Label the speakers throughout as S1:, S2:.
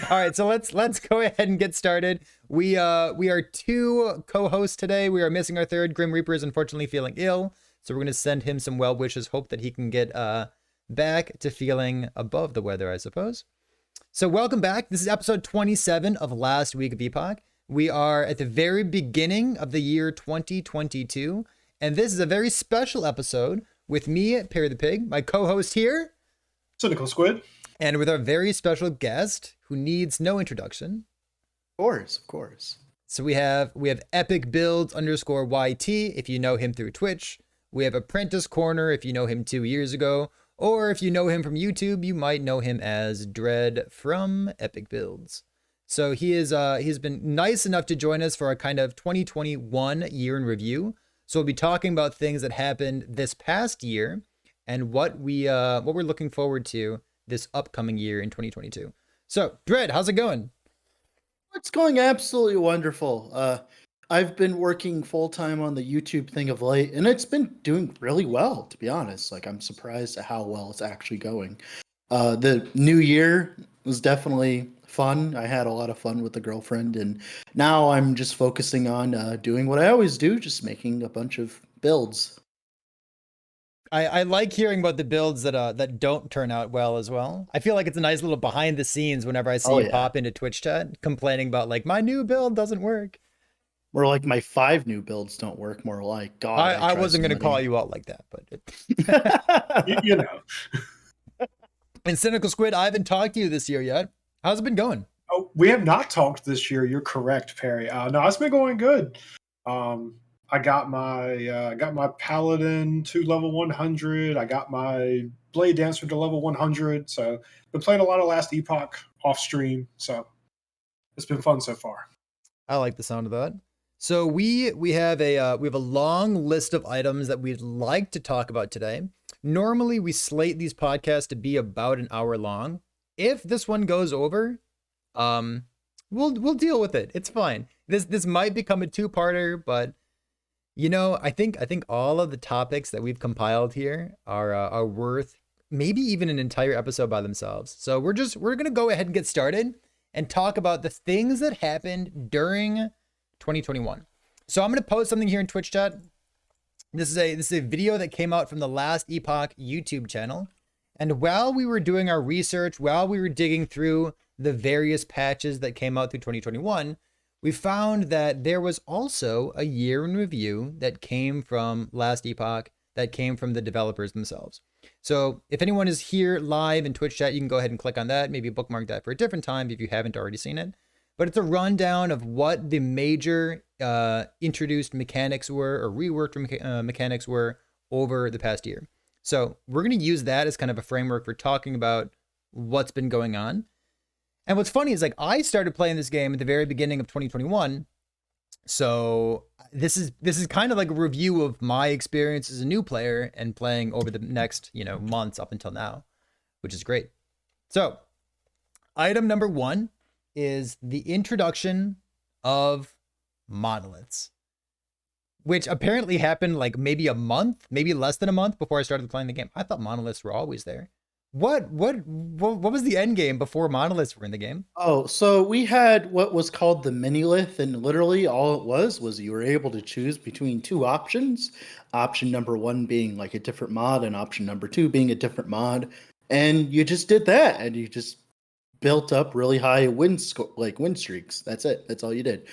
S1: All right, so let's go ahead and get started. We are two co-hosts today. We are missing our third. Grim Reaper is unfortunately feeling ill, so we're gonna send him some well wishes. Hope that he can get back to feeling above the weather, I suppose. So welcome back. This is episode 27 of last week of Epoch. We are at the very beginning of the year 2022, and this is a very special episode with me, PerryThePig, my co-host here,
S2: Cynical Squid.
S1: and with our very special guest who needs no introduction.
S3: Of course.
S1: So we have Epic Builds _ YT if you know him through Twitch. We have Apprentice Corner if you know him 2 years ago, or if you know him from YouTube, you might know him as Dread from Epic Builds. So he's been nice enough to join us for a kind of 2021 year in review. So we'll be talking about things that happened this past year and what we're looking forward to this upcoming year in 2022. So, Dread, how's it going?
S3: It's going absolutely wonderful. I've been working full time on the YouTube thing of late, and it's been doing really well, to be honest. Like, I'm surprised at how well it's actually going. The new year was definitely fun. I had a lot of fun with the girlfriend, and now I'm just focusing on doing what I always do, just making a bunch of builds.
S1: I like hearing about the builds that don't turn out well as well. I feel like it's a nice little behind the scenes whenever I see you pop into Twitch chat complaining about like my new build doesn't work.
S3: More like my 5 new builds don't work. More like God.
S1: I wasn't going to call you out like that, but
S2: you know.
S1: And Cynical Squid, I haven't talked to you this year yet. How's it been going?
S2: Oh, we have not talked this year. You're correct, Perry. No, it's been going good. I got my Paladin to level 100. I got my Blade Dancer to level 100. So been playing a lot of Last Epoch off stream. So it's been fun so far.
S1: I like the sound of that. So we have a long list of items that we'd like to talk about today. Normally we slate these podcasts to be about an hour long. If this one goes over, we'll deal with it. It's fine. This might become a two-parter, but you know, I think all of the topics that we've compiled here are worth maybe even an entire episode by themselves. So we're gonna go ahead and get started and talk about the things that happened during 2021. So I'm gonna post something here in Twitch chat. This is a video that came out from the Last Epoch YouTube channel. And while we were doing our research, while we were digging through the various patches that came out through 2021, we found that there was also a year in review that came from Last Epoch, that came from the developers themselves. So if anyone is here live in Twitch chat, you can go ahead and click on that, maybe bookmark that for a different time if you haven't already seen it. But it's a rundown of what the major introduced mechanics were or reworked mechanics were over the past year. So we're going to use that as kind of a framework for talking about what's been going on. And what's funny is like I started playing this game at the very beginning of 2021. So this is kind of like a review of my experience as a new player and playing over the next, months up until now, which is great. So item number 1 is the introduction of monoliths, which apparently happened like maybe a month, maybe less than a month before I started playing the game. I thought monoliths were always there. What was the end game before monoliths were in the game?
S3: Oh, so we had what was called the mini-lith, and literally all it was you were able to choose between 2 options. Option number 1 being like a different mod, and option number 2 being a different mod. And you just did that, and you just built up really high win streaks. That's it. That's all you did.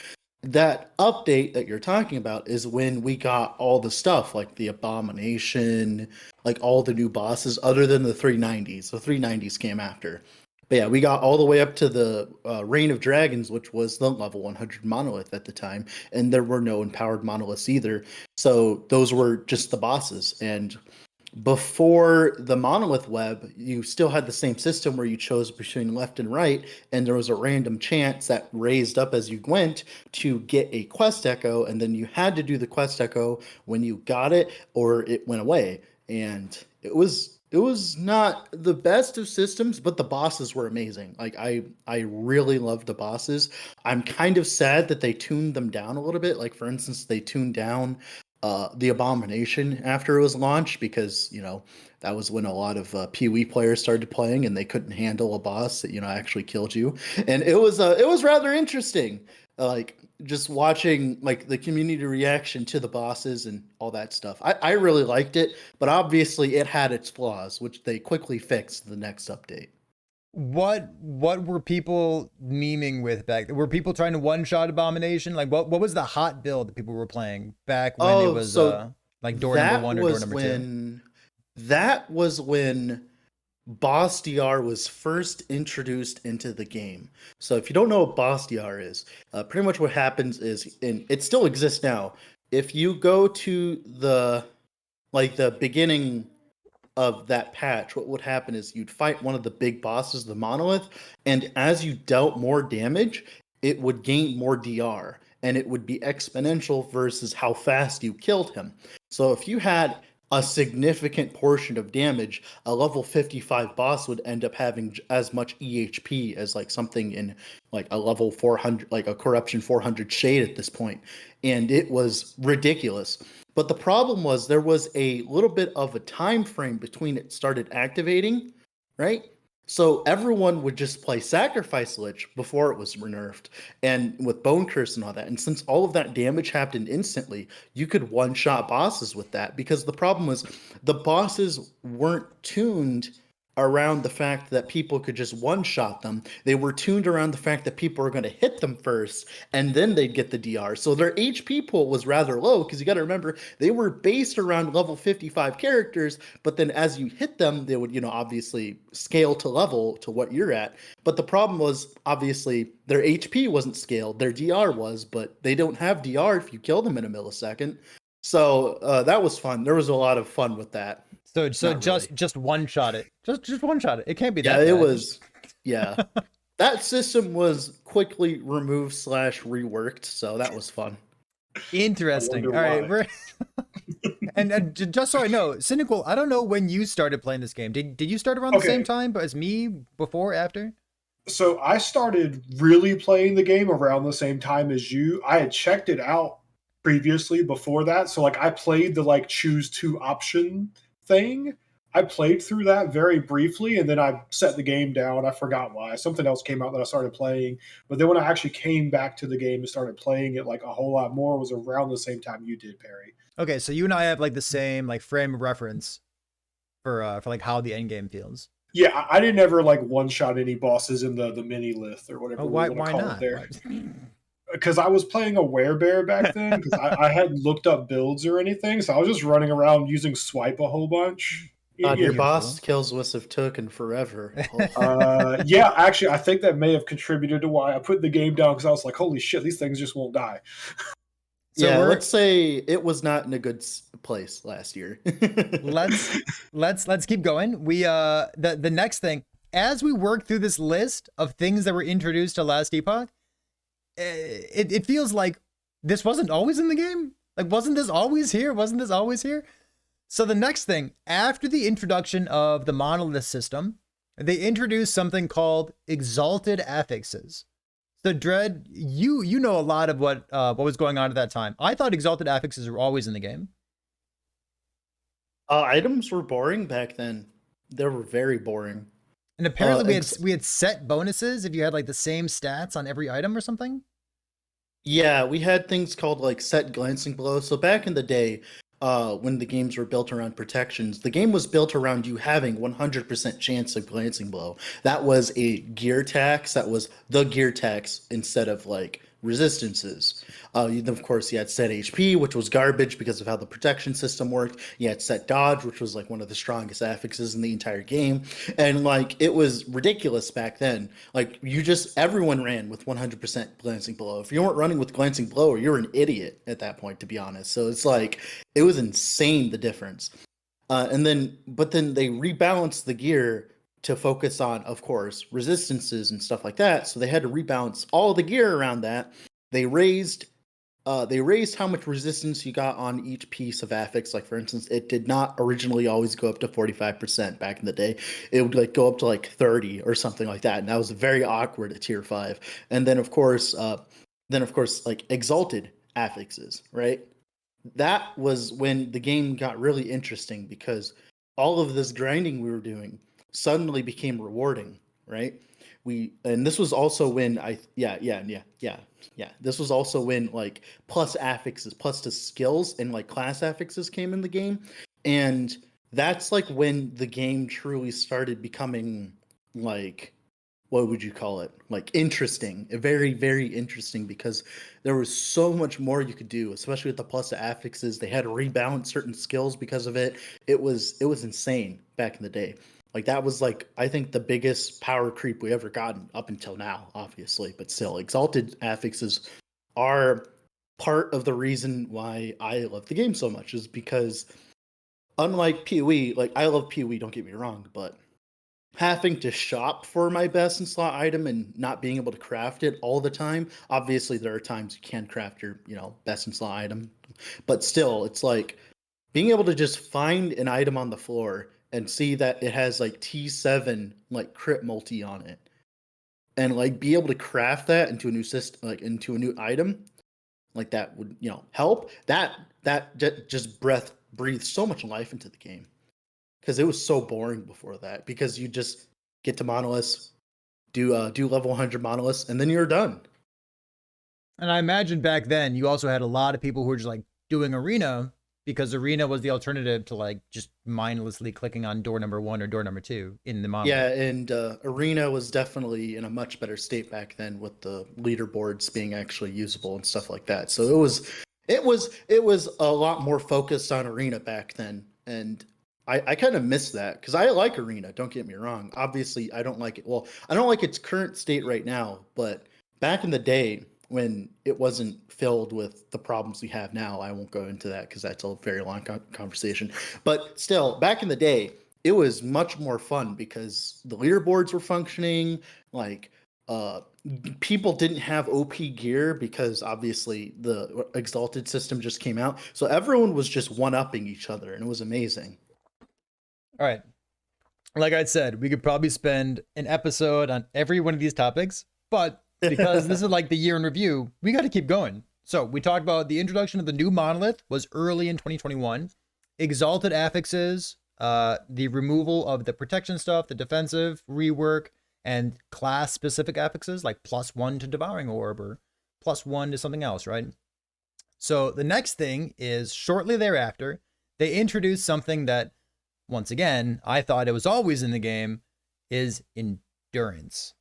S3: That update that you're talking about is when we got all the stuff like the Abomination, like all the new bosses other than the 390s. The 390s came after. But yeah, we got all the way up to the Reign of Dragons, which was the level 100 monolith at the time. And there were no empowered monoliths either. So those were just the bosses. And before the monolith web, you still had the same system where you chose between left and right, and there was a random chance that raised up as you went to get a quest echo, and then you had to do the quest echo when you got it or it went away. And it was not the best of systems, but the bosses were amazing. Like I really loved the bosses. I'm kind of sad that they tuned them down a little bit. Like for instance, they tuned down the Abomination after it was launched, because that was when a lot of PoE players started playing and they couldn't handle a boss that actually killed you, and it was rather interesting, like just watching like the community reaction to the bosses and all that stuff. I really liked it, but obviously it had its flaws, which they quickly fixed in the next update.
S1: What were people memeing with back then? Were people trying to one-shot Abomination? Like what was the hot build that people were playing back when it was like door number 1 or door number 2?
S3: That was when Boss DR was first introduced into the game. So if you don't know what Boss DR is, pretty much what happens is, and it still exists now, if you go to the beginning of that patch, what would happen is you'd fight one of the big bosses, the monolith, and as you dealt more damage, it would gain more DR, and it would be exponential versus how fast you killed him. So if you had a significant portion of damage, a level 55 boss would end up having as much EHP as like something in like a level 400, like a corruption 400 shade at this point. And it was ridiculous. But the problem was there was a little bit of a time frame between it started activating, right? So everyone would just play Sacrifice Lich before it was nerfed, and with Bone Curse and all that. And since all of that damage happened instantly, you could one-shot bosses with that, because the problem was the bosses weren't tuned around the fact that people could just one-shot them. They were tuned around the fact that people were going to hit them first, and then they'd get the DR. So their HP pool was rather low, because you got to remember, they were based around level 55 characters, but then as you hit them, they would, obviously scale to level to what you're at. But the problem was, obviously, their HP wasn't scaled, their DR was, but they don't have DR if you kill them in a millisecond. So that was fun. There was a lot of fun with that.
S1: So just one shot it. Just one shot it. It can't be that
S3: bad.
S1: It
S3: was that system was quickly removed / reworked, so that was fun.
S1: Interesting. All right, we're and just so I know, Cynical, I don't know when you started playing this game. Did you start around the same time as me, before, after?
S2: So I started really playing the game around the same time as you. I had checked it out previously before that. So like I played the choose 2 option thing. I played through that very briefly, and then I set the game down. I forgot why. Something else came out that I started playing. But then when I actually came back to the game and started playing it a whole lot more, was around the same time you did, Perry.
S1: Okay, so you and I have the same frame of reference for how the end game feels.
S2: Yeah, I didn't ever one shot any bosses in the mini lith or whatever.
S1: Oh, why not?
S2: There. Because I was playing a werebear back then, because I hadn't looked up builds or anything, so I was just running around using swipe a whole bunch.
S3: Your boss kills us have taken forever.
S2: Yeah, actually, I think that may have contributed to why I put the game down, because I was like, holy shit, these things just won't die.
S3: So yeah, let's say it was not in a good place last year.
S1: let's keep going. We the next thing, as we work through this list of things that were introduced to last Epoch, it feels like this wasn't always in the game. Wasn't this always here? Wasn't this always here? So the next thing, after the introduction of the monolith system, they introduced something called Exalted Affixes. So Dread, you know a lot of what was going on at that time. I thought Exalted Affixes were always in the game.
S3: Items were boring back then. They were very boring.
S1: And apparently we had set bonuses if you had the same stats on every item or something.
S3: Yeah, we had things called set glancing blow. So back in the day, when the games were built around protections, the game was built around you having 100% chance of glancing blow. That was a gear tax. That was the gear tax instead of resistances. Of course, you had set HP, which was garbage because of how the protection system worked. You had set dodge, which was one of the strongest affixes in the entire game. And it was ridiculous back then. Everyone ran with 100% glancing blow. If you weren't running with glancing blow, you're an idiot at that point, to be honest. So it's it was insane, the difference. But then they rebalanced the gear to focus on, of course, resistances and stuff like that. So they had to rebalance all the gear around that. They raised how much resistance you got on each piece of affix. For instance, it did not originally always go up to 45% back in the day. It would go up to 30 or something like that. And that was very awkward at tier 5. And then of course, exalted affixes, right? that was when the game got really interesting because all of this grinding we were doing suddenly became rewarding, right? And this was also when This was also when like plus affixes, plus the skills and like class affixes came in the game. And that's like when the game truly started becoming like, what would you call it? Like interesting, very, very interesting because there was so much more you could do, especially with the plus affixes. They had to rebalance certain skills because of it. It was insane back in the day. Like that was like I think the biggest power creep we ever gotten up until now, obviously, but still, exalted affixes are part of the reason why I love the game so much is because unlike PoE, like I love PoE, don't get me wrong, but having to shop for my best in slot item and not being able to craft it all the time. Obviously, there are times you can craft your, best in slot item, but still, it's like being able to just find an item on the floor and see that it has like T7 like crit multi on it, and like be able to craft that into a new system, like into a new item, like that would help. That just breathes so much life into the game because it was so boring before that. Because you just get to monoliths, do level 100 monoliths, and then you're done.
S1: And I imagine back then you also had a lot of people who were just like doing arena because arena was the alternative to like just mindlessly clicking on door number 1 or door number 2 in the monolith.
S3: Yeah, and arena was definitely in a much better state back then with the leaderboards being actually usable and stuff like that. So it was a lot more focused on arena back then, and I kind of miss that because I like arena. Don't get me wrong. Obviously, I don't like it. Well, I don't like its current state right now, but back in the day when it wasn't filled with the problems we have now, I won't go into that because that's a very long conversation. But still, back in the day, it was much more fun because the leaderboards were functioning. Like people didn't have OP gear because obviously the Exalted system just came out, so everyone was just one-upping each other, and it was amazing.
S1: All right. Like I said, we could probably spend an episode on every one of these topics, but because this is like the year in review, we got to keep going. So we talked about the introduction of the new monolith was early in 2021. Exalted affixes, the removal of the protection stuff, the defensive rework, and class specific affixes like +1 to devouring orb or +1 to something else, right? So the next thing is shortly thereafter, they introduced something that, once again, I thought it was always in the game, is endurance.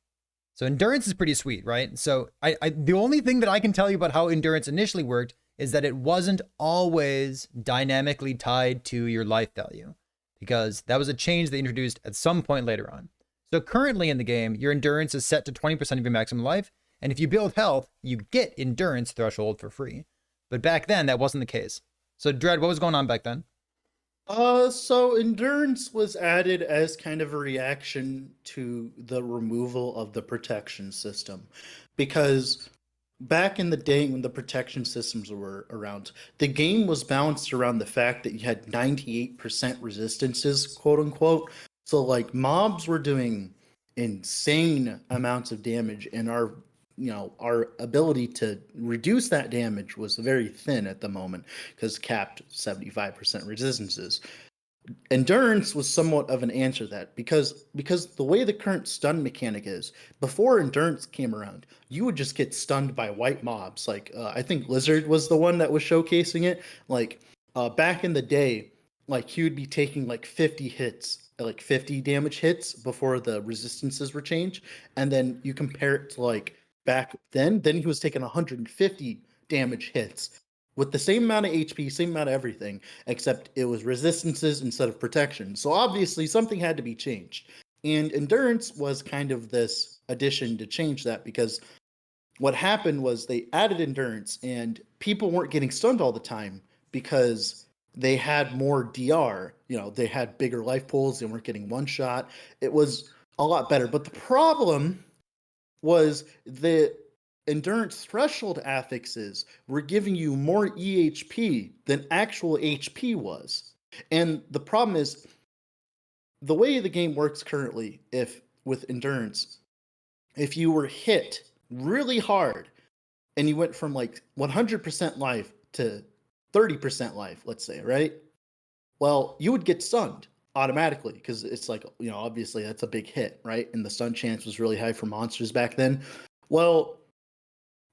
S1: So endurance is pretty sweet, right? So the only thing that I can tell you about how endurance initially worked is that it wasn't always dynamically tied to your life value, because that was a change they introduced at some point later on. So currently in the game, your endurance is set to 20% of your maximum life, and if you build health, you get endurance threshold for free. But back then, that wasn't the case. So Dread, what was going on back then?
S3: So endurance was added as kind of a reaction to the removal of the protection system, because back in the day when the protection systems were around, the game was balanced around the fact that you had 98% resistances, quote unquote. So like mobs were doing insane amounts of damage, and our ability to reduce that damage was very thin at the moment because capped 75% resistances. Endurance was somewhat of an answer to that because the way the current stun mechanic is, before endurance came around, you would just get stunned by white mobs. Like I think Lizard was the one that was showcasing it. Like back in the day, like he would be taking like 50 hits, like 50 damage hits before the resistances were changed, and then you compare it to like back then he was taking 150 damage hits with the same amount of HP, same amount of everything, except it was resistances instead of protection. So obviously something had to be changed. And endurance was kind of this addition to change that, because what happened was they added endurance and people weren't getting stunned all the time because they had more DR. They had bigger life pools, they weren't getting one shot. It was a lot better. But the problem was the endurance threshold affixes were giving you more EHP than actual HP was. And the problem is, the way the game works currently, if with endurance, if you were hit really hard and you went from like 100% life to 30% life, let's say, right? Well, you would get stunned automatically because it's like, obviously that's a big hit, right? And the stun chance was really high for monsters back then. Well,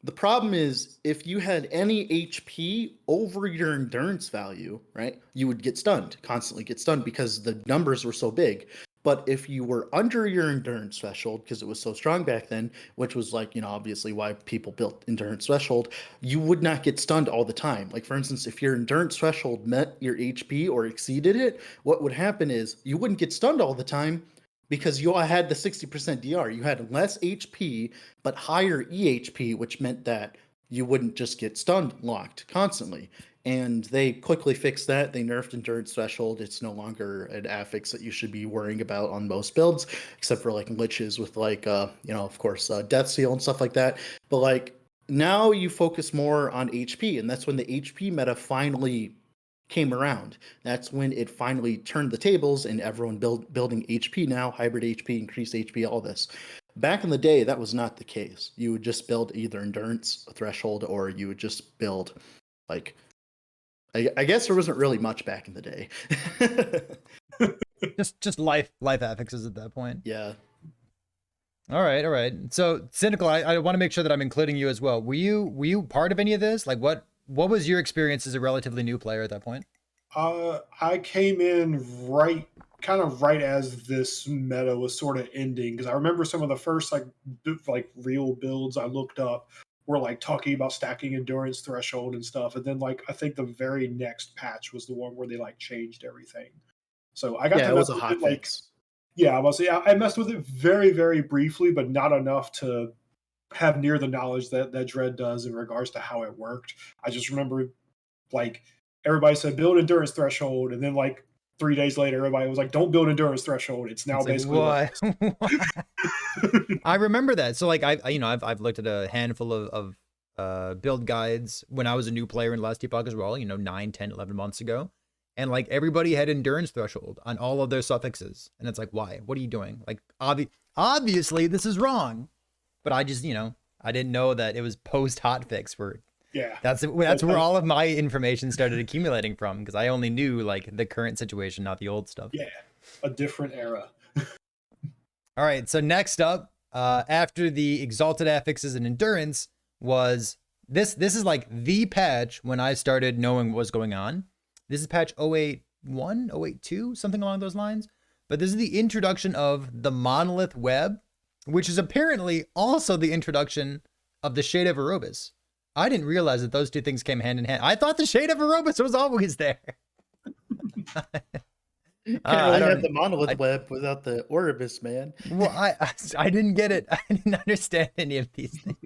S3: the problem is if you had any HP over your endurance value, right, you would get stunned, constantly get stunned because the numbers were so big. But if you were under your endurance threshold, because it was so strong back then, which was like, obviously why people built endurance threshold, you would not get stunned all the time. Like, for instance, if your endurance threshold met your HP or exceeded it, what would happen is you wouldn't get stunned all the time because you all had the 60% DR. You had less HP, but higher EHP, which meant that you wouldn't just get stun locked constantly. And they quickly fixed that. They nerfed endurance threshold. It's no longer an affix that you should be worrying about on most builds, except for like liches with like, of course, death seal and stuff like that. But like now you focus more on HP, and that's when the HP meta finally came around. That's when it finally turned the tables, and everyone building HP now, hybrid HP, increased HP, all this. Back in the day, that was not the case. You would just build either endurance threshold, or you would just build like, I guess there wasn't really much back in the day.
S1: just life affixes at that point.
S3: Yeah.
S1: All right. So Cynical, I want to make sure that I'm including you as well. Were you part of any of this? Like what was your experience as a relatively new player at that point?
S2: I came in right as this meta was sort of ending, because I remember some of the first like real builds I looked up were like talking about stacking endurance threshold and stuff, and then like I think the very next patch was the one where they like changed everything. So I got to
S3: it was a
S2: mess with
S3: hot
S2: it, like,
S3: fix.
S2: yeah, I messed with it very, very briefly, but not enough to have near the knowledge that Dread does in regards to how it worked. I just remember like everybody said build endurance threshold, and then like 3 days later everybody was like, don't build endurance threshold. It's now basically
S1: what? I remember that. So like I've looked at a handful of build guides when I was a new player in Last Epoch as well, 9, 10, 11 months ago. And like everybody had endurance threshold on all of their suffixes. And it's like, why? What are you doing? Like obviously this is wrong. But I just, I didn't know that it was post hotfix where that's where all of my information started accumulating from, because I only knew like the current situation, not the old stuff.
S2: Yeah, a different era.
S1: All right, so next up, after the Exalted Affixes and Endurance was this is like the patch when I started knowing what was going on. This is patch 081, 082, something along those lines. But this is the introduction of the Monolith Web, which is apparently also the introduction of the Shade of Aerobus. I didn't realize that those two things came hand in hand. I thought the Shade of Aerobus was always there.
S3: I have the Monolith Web without the Orbis, man.
S1: Well, I didn't get it. I didn't understand any of these things.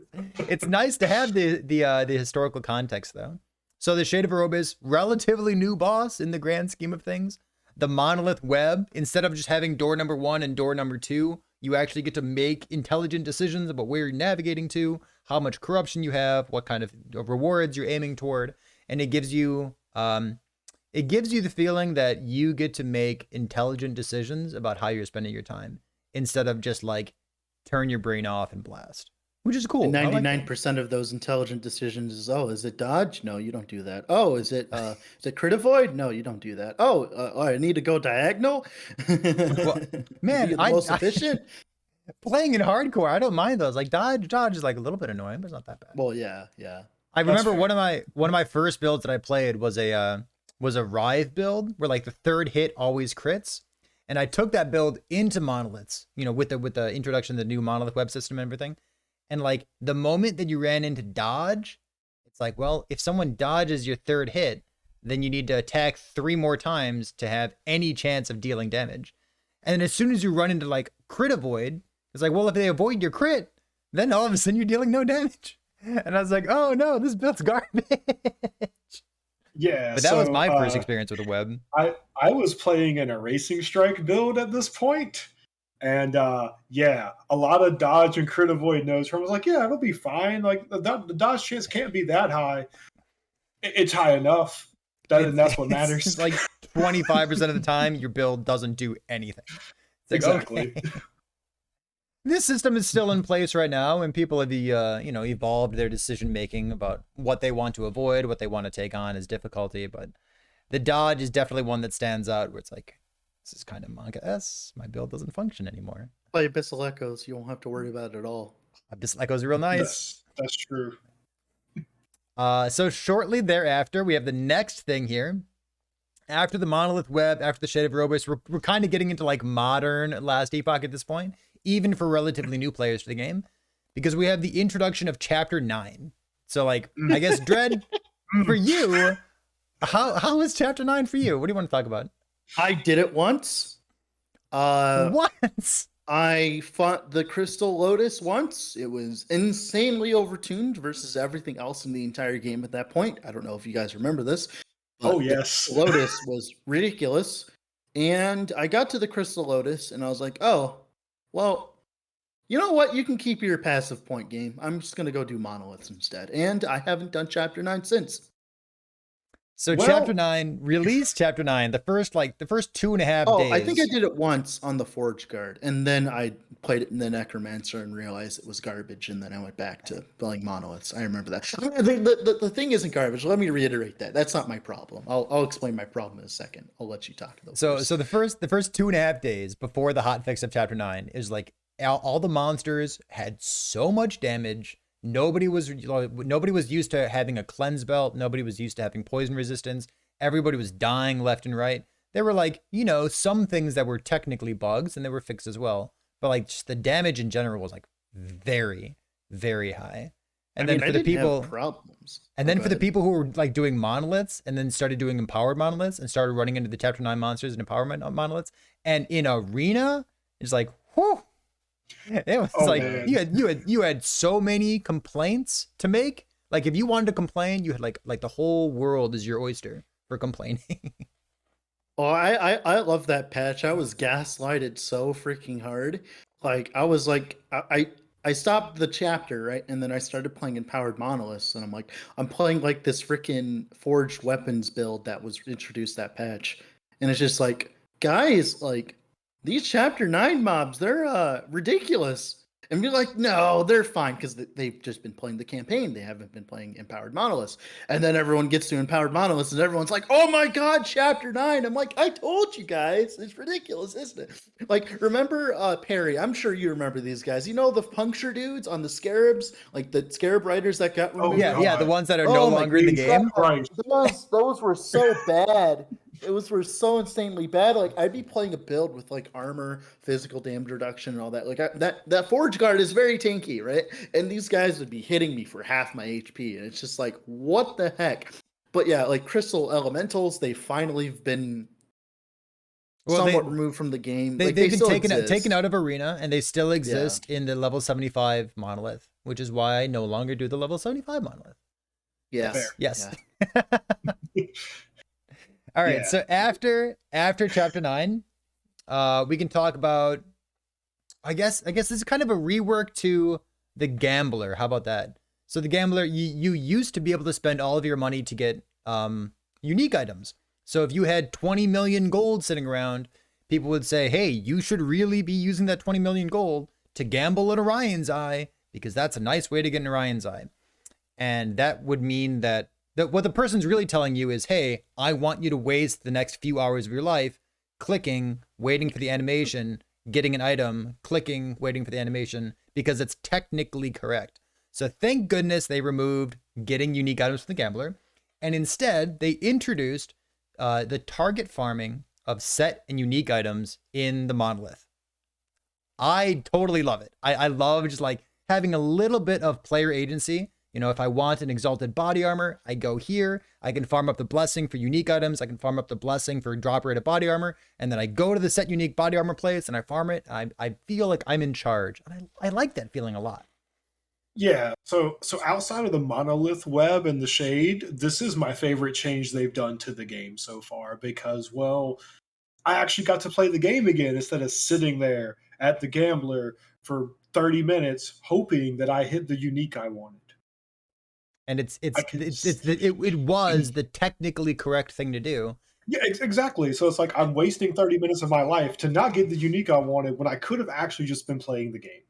S1: It's nice to have the historical context, though. So the Shade of Aerobus, relatively new boss in the grand scheme of things. The Monolith Web, instead of just having door number 1 and door number 2, you actually get to make intelligent decisions about where you're navigating to, how much corruption you have, what kind of rewards you're aiming toward, and it gives you the feeling that you get to make intelligent decisions about how you're spending your time, instead of just like turn your brain off and blast, which is cool.
S3: 99% of those intelligent decisions is, is it dodge? No, you don't do that. Oh, is it crit avoid? No, you don't do that. I need to go diagonal.
S1: Well, man,
S3: the most efficient.
S1: Playing in hardcore, I don't mind those. Like dodge is like a little bit annoying, but it's not that bad.
S3: Well, yeah.
S1: I remember one of my first builds that I played was a Wraith build where like the third hit always crits, and I took that build into monoliths, with the introduction of the new monolith web system and everything. And like the moment that you ran into dodge, it's like, well, if someone dodges your third hit, then you need to attack 3 more times to have any chance of dealing damage. And then as soon as you run into like crit avoid, it's like, well, if they avoid your crit, then all of a sudden you're dealing no damage. And I was like, oh no, this build's garbage.
S2: Yeah,
S1: but that was my first experience with the web.
S2: I was playing an erasing strike build at this point, and a lot of dodge and crit avoid nodes. I was like, yeah, it'll be fine. Like the dodge chance can't be that high. It's high enough. That's what matters.
S1: It's like 25% of the time, your build doesn't do anything. It's like,
S2: exactly.
S1: Okay. This system is still in place right now, and people have evolved their decision making about what they want to avoid, what they want to take on as difficulty. But the dodge is definitely one that stands out, where it's like, this is kind of manga-esque. My build doesn't function anymore.
S3: Play Abyssal Echoes, you won't have to worry about it at all.
S1: Abyssal Echoes are real nice.
S2: That's true.
S1: So shortly thereafter, we have the next thing here. After the Monolith Web, after the Shade of Erebus, we're kind of getting into like modern Last Epoch at this point, even for relatively new players to the game, because we have the introduction of Chapter 9. So like, I guess, Dread, for you, how is Chapter 9 for you? What do you want to talk about?
S3: I did it once.
S1: Once?
S3: I fought the Crystal Lotus once. It was insanely overtuned versus everything else in the entire game at that point. I don't know if you guys remember this.
S2: Oh, yes.
S3: Lotus was ridiculous. And I got to the Crystal Lotus and I was like, oh, well, you know what? You can keep your passive point game. I'm just going to go do monoliths instead. And I haven't done Chapter 9 since.
S1: So Chapter 9, released Chapter 9, the first 2.5 days.
S3: I think I did it once on the Forge Guard. And then I played it in the Necromancer and realized it was garbage. And then I went back to playing monoliths. I remember that. The thing isn't garbage. Let me reiterate that. That's not my problem. I'll explain my problem in a second. I'll let you talk about
S1: So the first 2.5 days before the hotfix of Chapter 9 is like all the monsters had so much damage. Nobody was used to having a cleanse belt. Nobody was used to having poison resistance. Everybody was dying left and right. There were like, some things that were technically bugs and they were fixed as well. But like just the damage in general was like very, very high. And then for the people
S3: problems.
S1: And then for the people who were like doing monoliths and then started doing empowered monoliths and started running into the Chapter 9 monsters and empowerment monoliths. And in arena, it's like, whew. It was you had so many complaints to make. Like if you wanted to complain, you had like the whole world is your oyster for complaining.
S3: Oh, I love that patch. I was gaslighted so freaking hard. Like I was like I stopped the chapter, right? And then I started playing empowered monoliths and I'm playing like this freaking forged weapons build that was introduced that patch. And it's just like, guys, like these Chapter 9 mobs, they're ridiculous. And be like, no, they're fine because they've just been playing the campaign. They haven't been playing empowered monoliths. And then everyone gets to empowered monoliths and everyone's like, oh my God, Chapter 9. I'm like, I told you guys. It's ridiculous, isn't it? Like, remember Perry? I'm sure you remember these guys. You know the puncture dudes on the scarabs? Like the scarab riders that got removed?
S1: Yeah, the ones that are no longer in the game.
S2: Right.
S3: Those were so bad. Were so insanely bad. Like I'd be playing a build with like armor, physical damage reduction, and all that. Like that Forge Guard is very tanky, right? And these guys would be hitting me for half my HP, and it's just like, what the heck? But yeah, like Crystal Elementals, they finally have been somewhat removed from the game.
S1: They've been taken out of arena, and they still exist in the level 75 monolith, which is why I no longer do the level 75 monolith.
S3: Yes.
S2: Fair.
S1: Yes. Yeah. All right, so after Chapter 9, we can talk about, I guess this is kind of a rework to the Gambler. How about that? So the Gambler, you used to be able to spend all of your money to get unique items. So if you had 20 million gold sitting around, people would say, hey, you should really be using that 20 million gold to gamble an Orion's Eye, because that's a nice way to get an Orion's Eye. And that would mean that what the person's really telling you is, hey, I want you to waste the next few hours of your life clicking, waiting for the animation, getting an item, clicking, waiting for the animation, because it's technically correct. So thank goodness they removed getting unique items from the Gambler, and instead they introduced the target farming of set and unique items in the monolith. I totally love it. I love just like having a little bit of player agency. If I want an exalted body armor, I go here. I can farm up the blessing for unique items. I can farm up the blessing for drop rate of body armor. And then I go to the set unique body armor place and I farm it. I feel like I'm in charge. And I like that feeling a lot.
S2: Yeah. So outside of the monolith web and the shade, this is my favorite change they've done to the game so far, because, well, I actually got to play the game again instead of sitting there at the Gambler for 30 minutes hoping that I hit the unique I wanted.
S1: And it was the technically correct thing to do.
S2: Yeah, exactly. So it's like I'm wasting 30 minutes of my life to not get the unique I wanted when I could have actually just been playing the game.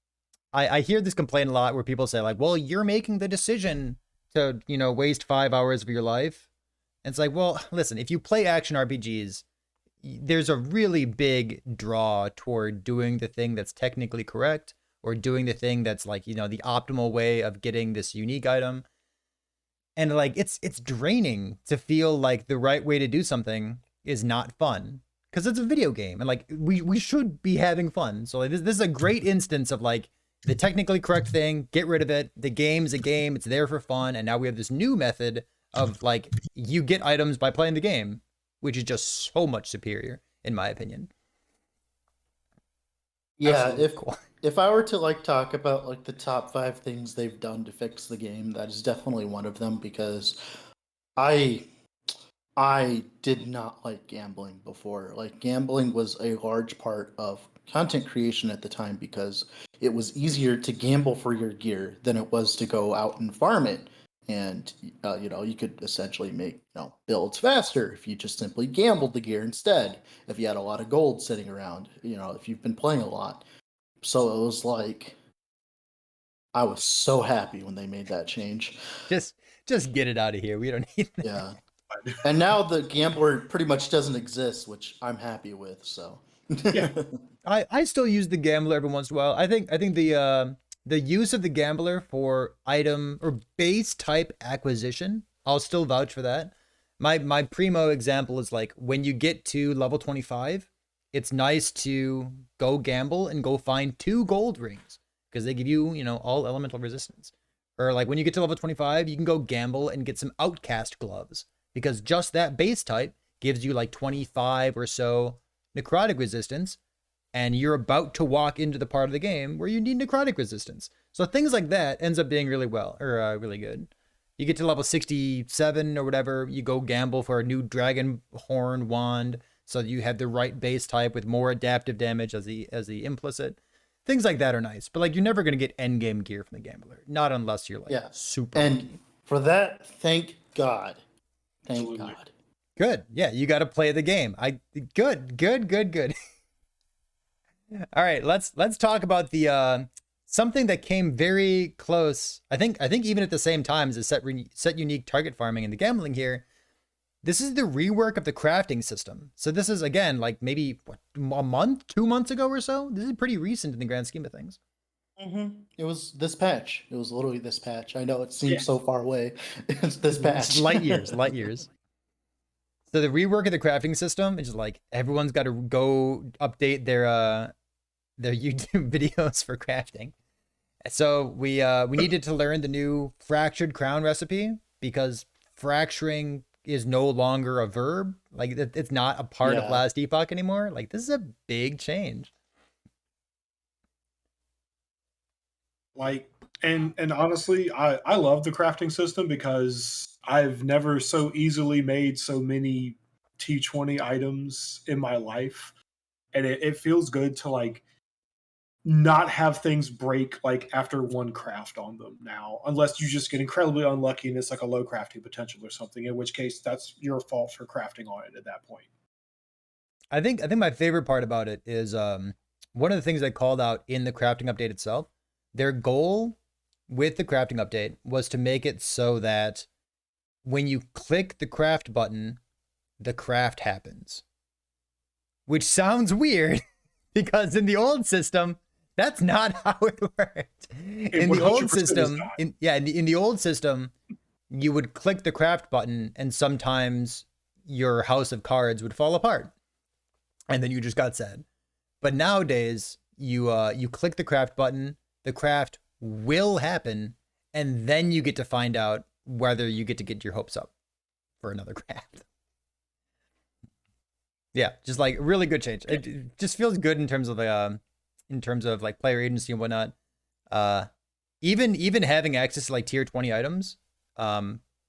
S1: I hear this complaint a lot where people say like, well, you're making the decision to, waste 5 hours of your life. And it's like, well, listen, if you play action RPGs, there's a really big draw toward doing the thing that's technically correct or doing the thing that's like, the optimal way of getting this unique item. And like, it's draining to feel like the right way to do something is not fun because it's a video game and like we should be having fun. So like, this is a great instance of like the technically correct thing, get rid of it. The game's a game, it's there for fun. And now we have this new method of like, you get items by playing the game, which is just so much superior in my opinion.
S3: Yeah, if I were to like talk about like the top 5 things they've done to fix the game, that is definitely one of them because I did not like gambling before. Like gambling was a large part of content creation at the time because it was easier to gamble for your gear than it was to go out and farm it. And you could essentially make builds faster if you just simply gambled the gear instead. If you had a lot of gold sitting around, if you've been playing a lot. So it was like I was so happy when they made that change.
S1: Just get it out of here. We don't need that.
S3: Yeah. And now the gambler pretty much doesn't exist, which I'm happy with. So
S2: Yeah.
S1: I still use the gambler every once in a while. I think the use of the gambler for item or base type acquisition, I'll still vouch for that. My primo example is like when you get to level 25, it's nice to go gamble and go find 2 gold rings because they give you, all elemental resistance. Or like when you get to level 25, you can go gamble and get some outcast gloves because just that base type gives you like 25 or so necrotic resistance. And you're about to walk into the part of the game where you need necrotic resistance. So things like that ends up being really good. You get to level 67 or whatever, you go gamble for a new dragon horn wand so that you have the right base type with more adaptive damage as the implicit. Things like that are nice, but like you're never going to get end game gear from the gambler, not unless you're like super
S3: and
S1: lucky.
S3: For that, thank God.
S2: Absolutely.
S3: God.
S1: Good. Yeah, you got to play the game. Good. All right, let's talk about the something that came very close. I think even at the same time as the set unique target farming and the gambling here. This is the rework of the crafting system. So this is again like maybe a month, 2 months ago or so. This is pretty recent in the grand scheme of things.
S3: Mm-hmm. It was this patch. It was literally this patch. I know it seems so far away. It's this patch.
S1: Light years. So the rework of the crafting system is just like everyone's got to go update their YouTube videos for crafting. So we needed to learn the new fractured crown recipe because fracturing is no longer a verb. Like it's not a part of last epoch anymore. Like this is a big change.
S2: Like, and honestly, I love the crafting system because I've never so easily made so many T20 items in my life. And it feels good to like not have things break like after one craft on them now, unless you just get incredibly unlucky and it's like a low crafting potential or something, in which case that's your fault for crafting on it at that point.
S1: I think my favorite part about it is one of the things they called out in the crafting update itself. Their goal with the crafting update was to make it so that when you click the craft button, the craft happens. Which sounds weird because in the old system, that's not how it worked. In the old system, in the old system, you would click the craft button and sometimes your house of cards would fall apart. And then you just got sad. But nowadays, you click the craft button, the craft will happen, and then you get to find out whether you get to get your hopes up for another craft. Yeah, just like really good change. It just feels good in terms of like player agency and whatnot. Even having access to like tier 20 items,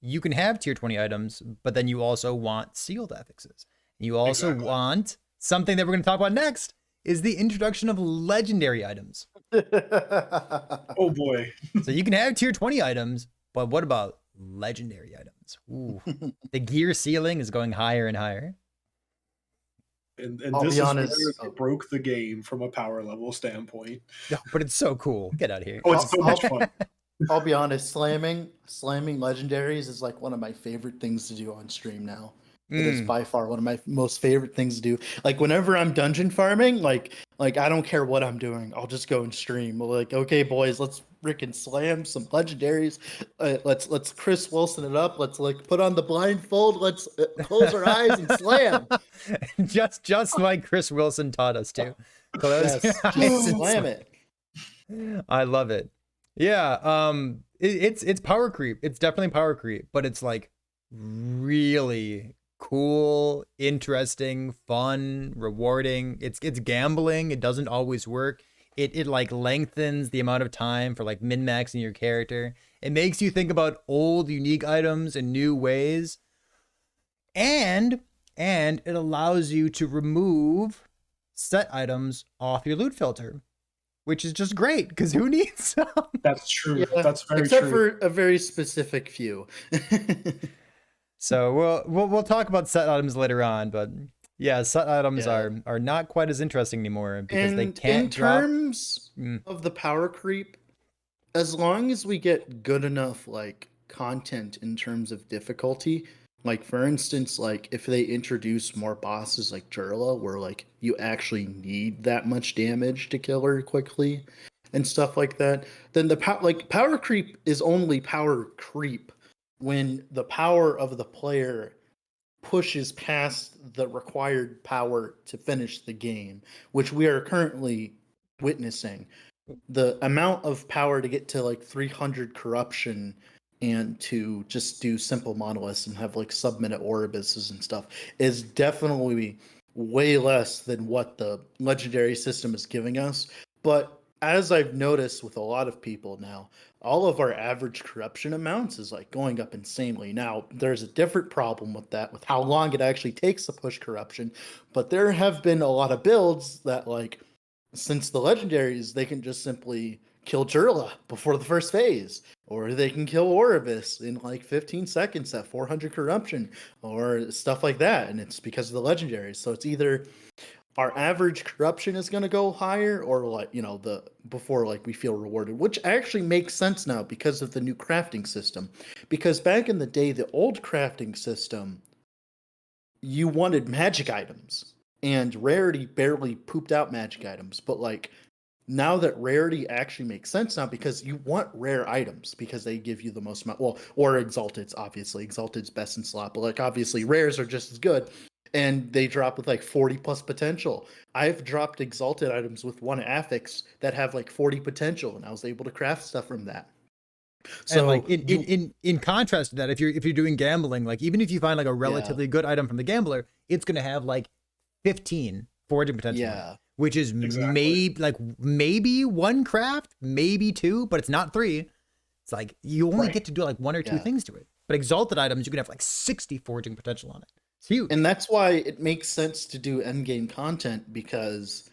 S1: you can have tier 20 items, but then you also want sealed affixes. You also want something that we're going to talk about next is the introduction of legendary items.
S2: Oh boy.
S1: So you can have tier 20 items, but what about legendary items? Ooh, the gear ceiling is going higher and higher.
S2: And
S3: I'll
S2: this
S3: be
S2: is
S3: honest.
S2: where it broke the game from a power level standpoint.
S1: No, but it's so cool. Get out of here.
S2: Oh, it's so much fun.
S3: I'll be honest, slamming legendaries is like one of my favorite things to do on stream now. It is by far one of my most favorite things to do. Like whenever I'm dungeon farming, like I don't care what I'm doing, I'll just go and stream. Like, okay, boys, let's freaking slam some legendaries. Let's Chris Wilson it up. Let's like put on the blindfold. Let's close our eyes and slam.
S1: just like Chris Wilson taught us to. Close your eyes
S3: Just
S1: and
S3: slam it.
S1: I love it. Yeah, it's power creep. It's definitely power creep, but it's like really cool, interesting, fun, rewarding. It's gambling. It doesn't always work. It like lengthens the amount of time for like min-maxing your character. It makes you think about old unique items in new ways. And it allows you to remove set items off your loot filter, which is just great because who needs some?
S2: That's true.
S3: Yeah,
S2: That's very
S3: except
S2: true.
S3: for a very specific few.
S1: So we'll talk about set items later on, but yeah, set items
S3: Yeah.
S1: are not quite as interesting anymore because they
S3: And
S1: can't
S3: in
S1: drop.
S3: terms of the power creep, as long as we get good enough like content in terms of difficulty, like for instance, like if they introduce more bosses like Jurla, where like you actually need that much damage to kill her quickly and stuff like that, then the power creep is only power creep when the power of the player pushes past the required power to finish the game, which we are currently witnessing. The amount of power to get to like 300 corruption and to just do simple monoliths and have like sub-minute Orobuses and stuff is definitely way less than what the legendary system is giving us. But as I've noticed with a lot of people now, all of our average corruption amounts is like going up insanely. Now, there's a different problem with that, with how long it actually takes to push corruption. But there have been a lot of builds that, like, since the legendaries, they can just simply kill Jurla before the first phase, or they can kill Oribus in like 15 seconds at 400 corruption, or stuff like that. And it's because of the legendaries. So it's either our average corruption is going to go higher, or like, you know, the before like we feel rewarded, which actually makes sense now because of the new crafting system. Because back in the day, the old crafting system, you wanted magic items, and rarity barely pooped out magic items. But like now that rarity actually makes sense now, because you want rare items because they give you the most amount. Well, or exalteds, obviously exalted's best in slot, but like obviously rares are just as good. And they drop with like 40 plus potential. I've dropped exalted items with one affix that have like 40 potential, and I was able to craft stuff from that. So
S1: and like in contrast to that, if you're doing gambling, like even if you find like a relatively good item from the gambler, it's gonna have like 15 foraging potential.
S3: Yeah.
S1: Which is maybe one craft, maybe two, but it's not three. It's like you only get to do like one or two things to it. But exalted items, you can have like 60 foraging potential on it. It's huge.
S3: And that's why it makes sense to do endgame content, because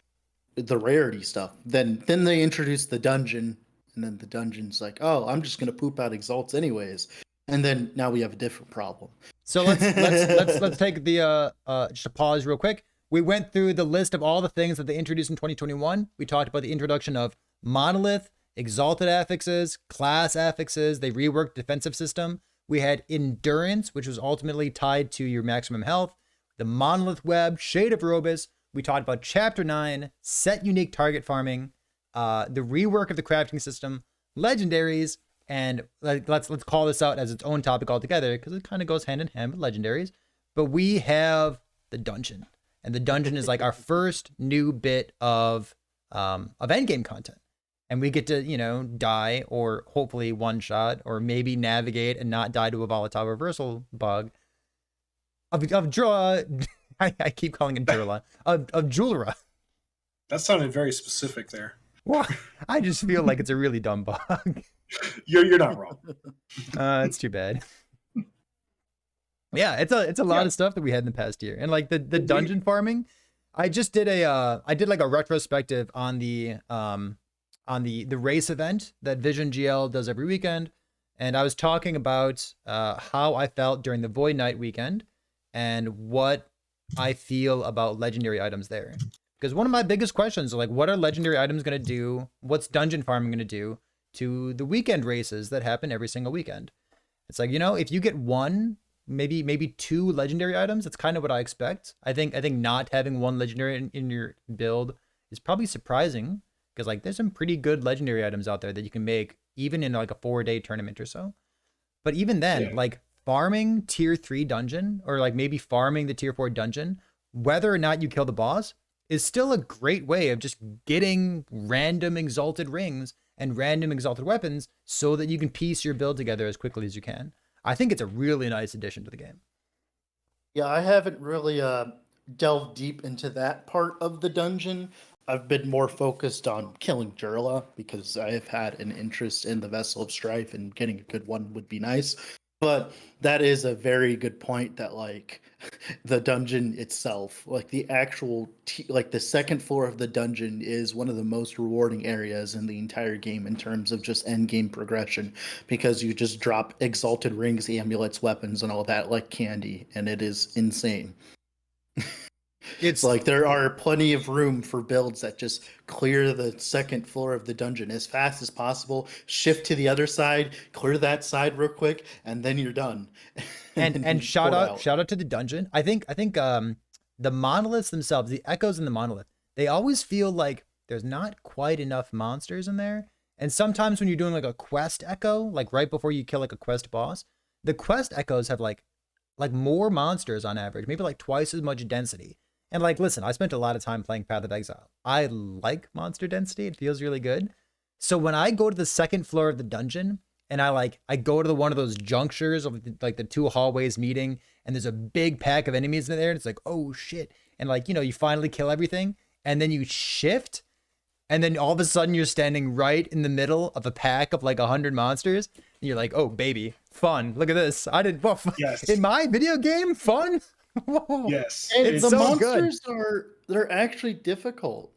S3: the rarity stuff. Then they introduce the dungeon, and then the dungeon's like, oh, I'm just gonna poop out exalts anyways. And then now we have a different problem.
S1: So let's take the just a pause real quick. We went through the list of all the things that they introduced in 2021. We talked about the introduction of monolith, exalted affixes, class affixes. They reworked defensive system. We had endurance, which was ultimately tied to your maximum health. The monolith web, shade of Robus. We talked about chapter 9, set unique target farming, the rework of the crafting system, legendaries, and let's call this out as its own topic altogether because it kind of goes hand in hand with legendaries. But we have the dungeon. And the dungeon is like our first new bit of endgame content. And we get to, you know, die or hopefully one shot or maybe navigate and not die to a volatile reversal bug of Jura. I keep calling it Jurla. Of Julra.
S2: That sounded very specific there.
S1: Well, I just feel like it's a really dumb bug.
S2: You're not wrong.
S1: It's too bad. Yeah, it's a lot of stuff that we had in the past year. And like the dungeon farming, I just did like a retrospective on the race event that Vision GL does every weekend. And I was talking about how I felt during the Void Knight weekend and what I feel about legendary items there. Because one of my biggest questions are like, what are legendary items going to do? What's dungeon farming going to do to the weekend races that happen every single weekend? It's like, if you get one, maybe two legendary items, that's kind of what I expect. I think not having one legendary in your build is probably surprising, because like there's some pretty good legendary items out there that you can make even in like a 4-day tournament or so. But even then, like farming tier 3 dungeon, or like maybe farming the tier 4 dungeon, whether or not you kill the boss, is still a great way of just getting random exalted rings and random exalted weapons so that you can piece your build together as quickly as you can. I think it's a really nice addition to the game.
S3: Yeah, I haven't really delved deep into that part of the dungeon. I've been more focused on killing Jurla because I've had an interest in the Vessel of Strife, and getting a good one would be nice. But that is a very good point, that like the dungeon itself, like the actual like the second floor of the dungeon is one of the most rewarding areas in the entire game in terms of just end game progression, because you just drop exalted rings, amulets, weapons, and all that like candy, and it is insane. It's like there are plenty of room for builds that just clear the second floor of the dungeon as fast as possible, shift to the other side, clear that side real quick, and then you're done.
S1: And shout out to the dungeon. I think the monoliths themselves, the echoes in the monolith, they always feel like there's not quite enough monsters in there. And sometimes when you're doing like a quest echo, like right before you kill like a quest boss, the quest echoes have like more monsters on average, maybe like twice as much density. And like, listen, I spent a lot of time playing Path of Exile. I like monster density. It feels really good. So when I go to the second floor of the dungeon and I go to one of those junctures of like the two hallways meeting, and there's a big pack of enemies in there, and it's like, oh shit. And like, you finally kill everything, and then you shift, and then all of a sudden you're standing right in the middle of a pack of like 100 monsters. And you're like, oh baby, fun. Look at this.
S2: Yes.
S1: In my video game, fun.
S2: Yes,
S3: and the so monsters they're actually difficult.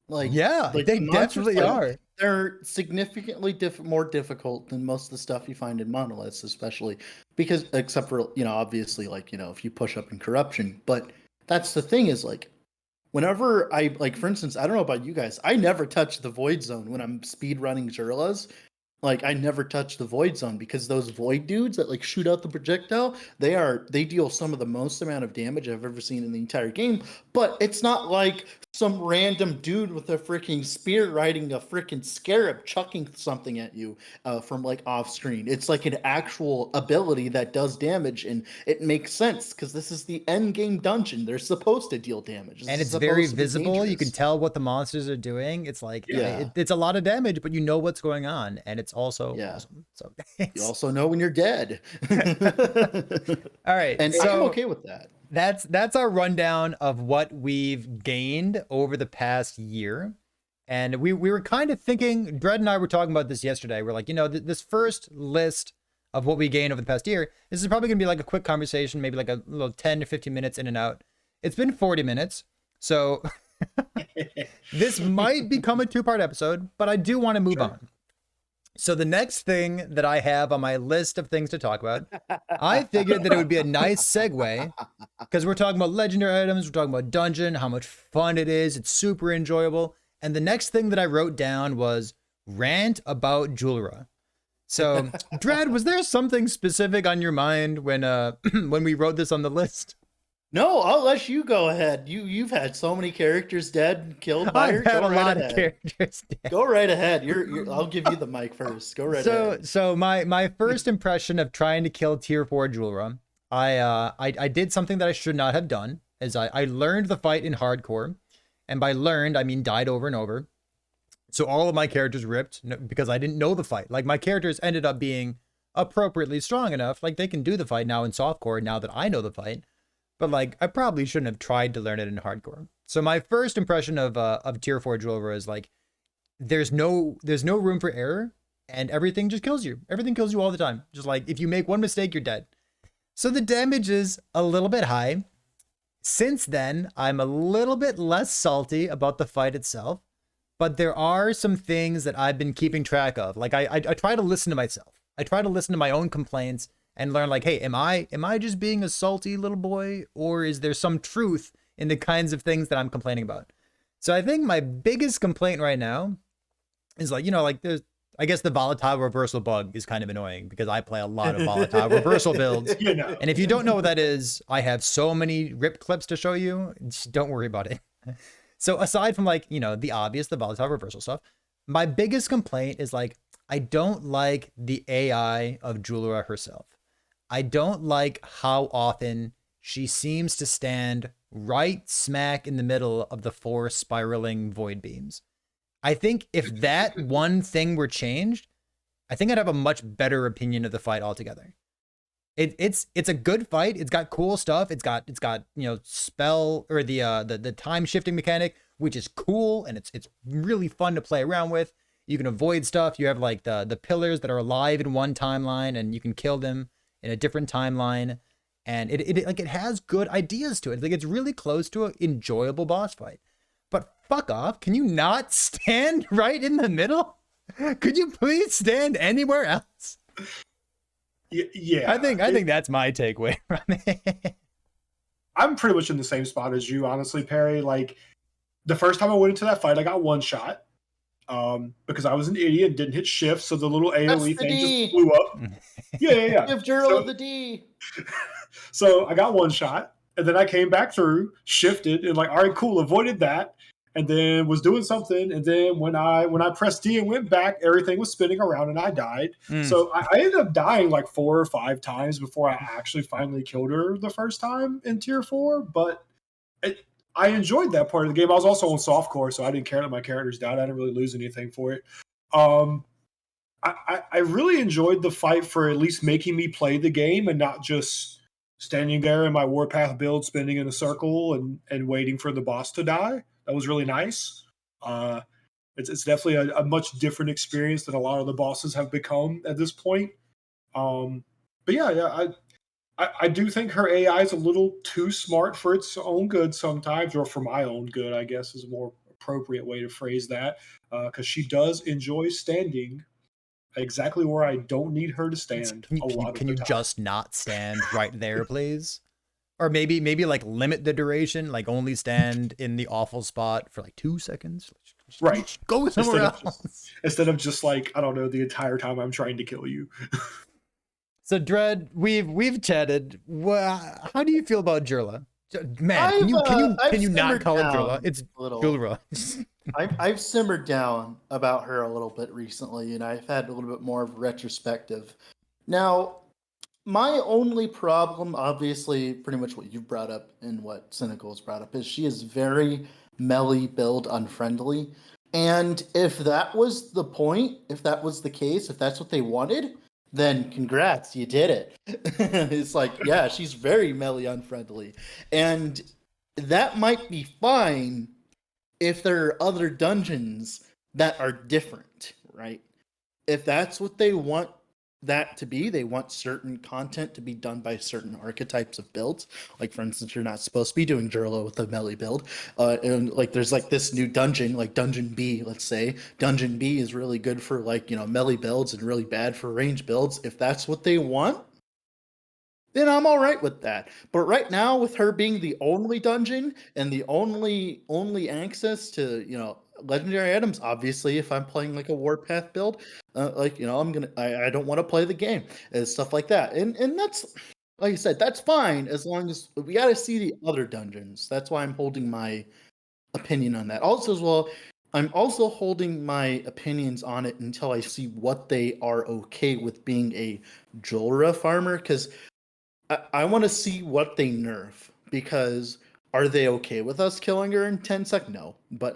S3: Like
S1: they definitely are.
S3: They're significantly more difficult than most of the stuff you find in monoliths, especially because, except for obviously like if you push up in corruption. But that's the thing, is like whenever I like, for instance, I don't know about you guys, I never touch the void zone when I'm speed running Jurlas. Like I never touch the void zone, because those void dudes that like shoot out the projectile, they deal some of the most amount of damage I've ever seen in the entire game. But it's not like some random dude with a freaking spear riding a freaking scarab chucking something at you from like off screen. It's like an actual ability that does damage, and it makes sense because this is the end game dungeon. They're supposed to deal damage,
S1: and it's very visible. You can tell what the monsters are doing. It's like it's a lot of damage, but you know what's going on, and it's also awesome. So
S3: you also know when you're dead.
S1: All right,
S3: and so I'm okay with that.
S1: That's our rundown of what we've gained over the past year. And we were kind of thinking, Dread and I were talking about this yesterday. We're like, this first list of what we gained over the past year, this is probably going to be like a quick conversation, maybe like a little 10 to 15 minutes in and out. It's been 40 minutes. So this might become a 2-part episode, but I do want to move on. So the next thing that I have on my list of things to talk about, I figured that it would be a nice segue, because we're talking about legendary items, we're talking about dungeon, how much fun it is, it's super enjoyable. And the next thing that I wrote down was rant about Julra. So, Dread, was there something specific on your mind when we wrote this on the list?
S3: No, I'll let you go ahead. You've had so many characters dead, killed by her.
S1: I've had a lot of characters dead.
S3: Go right ahead. I'll give you the mic first. Go right ahead.
S1: So my first impression of trying to kill tier 4 Julra, I did something that I should not have done, as I learned the fight in hardcore, and by learned I mean died over and over. So all of my characters ripped because I didn't know the fight. Like my characters ended up being appropriately strong enough, like they can do the fight now in softcore now that I know the fight. But like, I probably shouldn't have tried to learn it in hardcore. So my first impression of tier 4 Julra is like, there's no room for error, and everything just kills you. Everything kills you all the time. Just like, if you make one mistake, you're dead. So the damage is a little bit high. Since then, I'm a little bit less salty about the fight itself, but there are some things that I've been keeping track of. Like I try to listen to myself. I try to listen to my own complaints and learn like, hey, am I just being a salty little boy, or is there some truth in the kinds of things that I'm complaining about? So I think my biggest complaint right now is like, like there's, I guess the volatile reversal bug is kind of annoying because I play a lot of volatile reversal builds. And if you don't know what that is, I have so many rip clips to show you. Just don't worry about it. So aside from like, the obvious, the volatile reversal stuff, my biggest complaint is like, I don't like the AI of Julera herself. I don't like how often she seems to stand right smack in the middle of the 4 spiraling void beams. I think if that one thing were changed, I think I'd have a much better opinion of the fight altogether. It's a good fight. It's got cool stuff. It's got spell or the time shifting mechanic, which is cool, and it's really fun to play around with. You can avoid stuff. You have like the pillars that are alive in one timeline, and you can kill them in a different timeline. And it has good ideas to it. Like it's really close to an enjoyable boss fight. But fuck off. Can you not stand right in the middle? Could you please stand anywhere else?
S2: Yeah.
S1: I think that's my takeaway from it.
S2: I'm pretty much in the same spot as you, honestly, Perry. Like the first time I went into that fight, I got one shot. Because I was an idiot and didn't hit shift, so the little AoE thing just blew up. Yeah.
S3: Give Juro the D.
S2: So I got one shot, and then I came back through, shifted, and like, all right, cool, avoided that, and then was doing something, and then when I pressed D and went back, everything was spinning around, and I died. So I ended up dying like 4 or 5 times before I actually finally killed her the first time in Tier 4, but I enjoyed that part of the game. I was also on softcore, so I didn't care that my characters died. I didn't really lose anything for it. I really enjoyed the fight for at least making me play the game and not just standing there in my Warpath build, spinning in a circle and waiting for the boss to die. That was really nice. It's definitely a much different experience than a lot of the bosses have become at this point. But yeah, I do think her AI is a little too smart for its own good sometimes, or for my own good, I guess is a more appropriate way to phrase that, because she does enjoy standing exactly where I don't need her to stand.
S1: Can you just not stand right there, please? Or maybe like limit the duration, like only stand in the awful spot for like 2 seconds.
S2: Right.
S1: Go somewhere else.
S2: Instead of just like, I don't know, the entire time I'm trying to kill you.
S1: So Dread, we've chatted. How do you feel about Jurla? Man, can you not call it Jurla? It's Julera.
S3: I've simmered down about her a little bit recently, and I've had a little bit more of retrospective. Now, my only problem, obviously, pretty much what you've brought up and what Cynical's brought up, is she is very melee build unfriendly. And if that was the point, if that was the case, if that's what they wanted, then congrats, you did it. It's like, yeah, she's very melee unfriendly. And that might be fine if there are other dungeons that are different, right? If that's what they want that to be, they want certain content to be done by certain archetypes of builds. Like, for instance, you're not supposed to be doing Jurla with a melee build. And like, there's like this new dungeon, like Dungeon B, let's say. Dungeon B is really good for like, melee builds and really bad for range builds. If that's what they want, then I'm all right with that. But right now, with her being the only dungeon and the only access to, legendary items, obviously, if I'm playing like a Warpath build, I don't want to play the game and stuff like that. And that's, like I said, that's fine as long as we got to see the other dungeons. That's why I'm holding my opinion on that. Also, as well, I'm also holding my opinions on it until I see what they are okay with being a Julera farmer, because I want to see what they nerf, because are they okay with us killing her in 10 seconds? No. But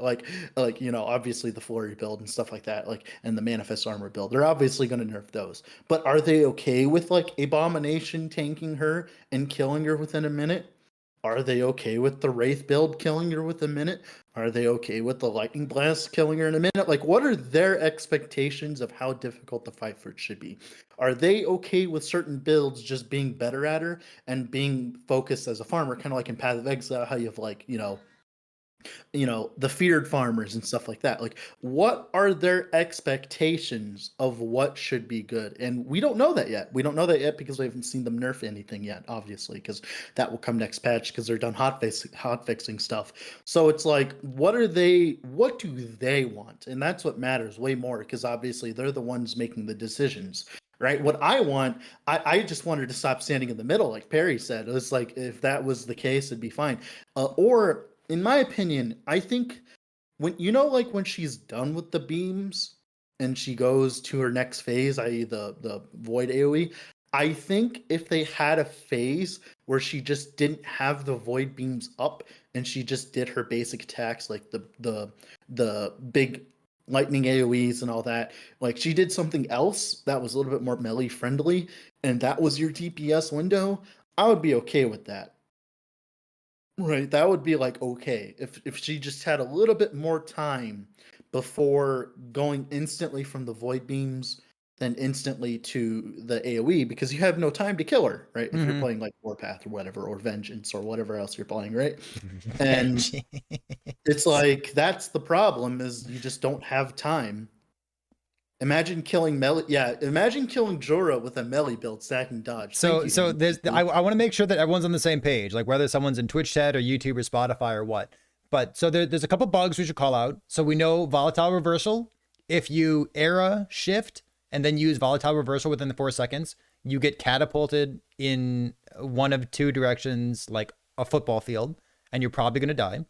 S3: obviously the Flurry build and stuff like that, and the Manifest Armor build, they're obviously going to nerf those. But are they okay with Abomination tanking her and killing her within a minute? Are they okay with the Wraith build killing her within a minute? Are they okay with the Lightning Blast killing her in a minute? What are their expectations of how difficult the fight for it should be? Are they okay with certain builds just being better at her and being focused as a farmer, kind of like in Path of Exile, how you have the feared farmers and stuff like that. Like, what are their expectations of what should be good? And we don't know that yet. We don't know that yet because we haven't seen them nerf anything yet, obviously, because that will come next patch because they're done hot fixing stuff. So it's like, what do they want? And that's what matters way more, because obviously they're the ones making the decisions. Right. What I want, I just wanted to stop standing in the middle, like Perry said. It was like, if that was the case, it'd be fine. Or in my opinion, I think like when she's done with the beams and she goes to her next phase, i.e. the void AoE, I think if they had a phase where she just didn't have the void beams up and she just did her basic attacks, like the big lightning AoEs and all that, like she did something else that was a little bit more melee friendly, and that was your DPS window, I would be okay with that. Right, that would be like okay if she just had a little bit more time before going instantly from the void beams, then instantly to the AoE, because you have no time to kill her, right? If you're playing like Warpath or whatever, or Vengeance or whatever else you're playing, right? And it's like, that's the problem, is you just don't have time. Imagine killing imagine killing Jorah with a melee build stacking dodge.
S1: So there's I want to make sure that everyone's on the same page, like whether someone's in Twitch chat or YouTube or Spotify or what. But so there's a couple bugs we should call out. So we know volatile reversal. If you era shift and then use volatile reversal within the 4 seconds, you get catapulted in one of two directions, like a football field, and you're probably going to die.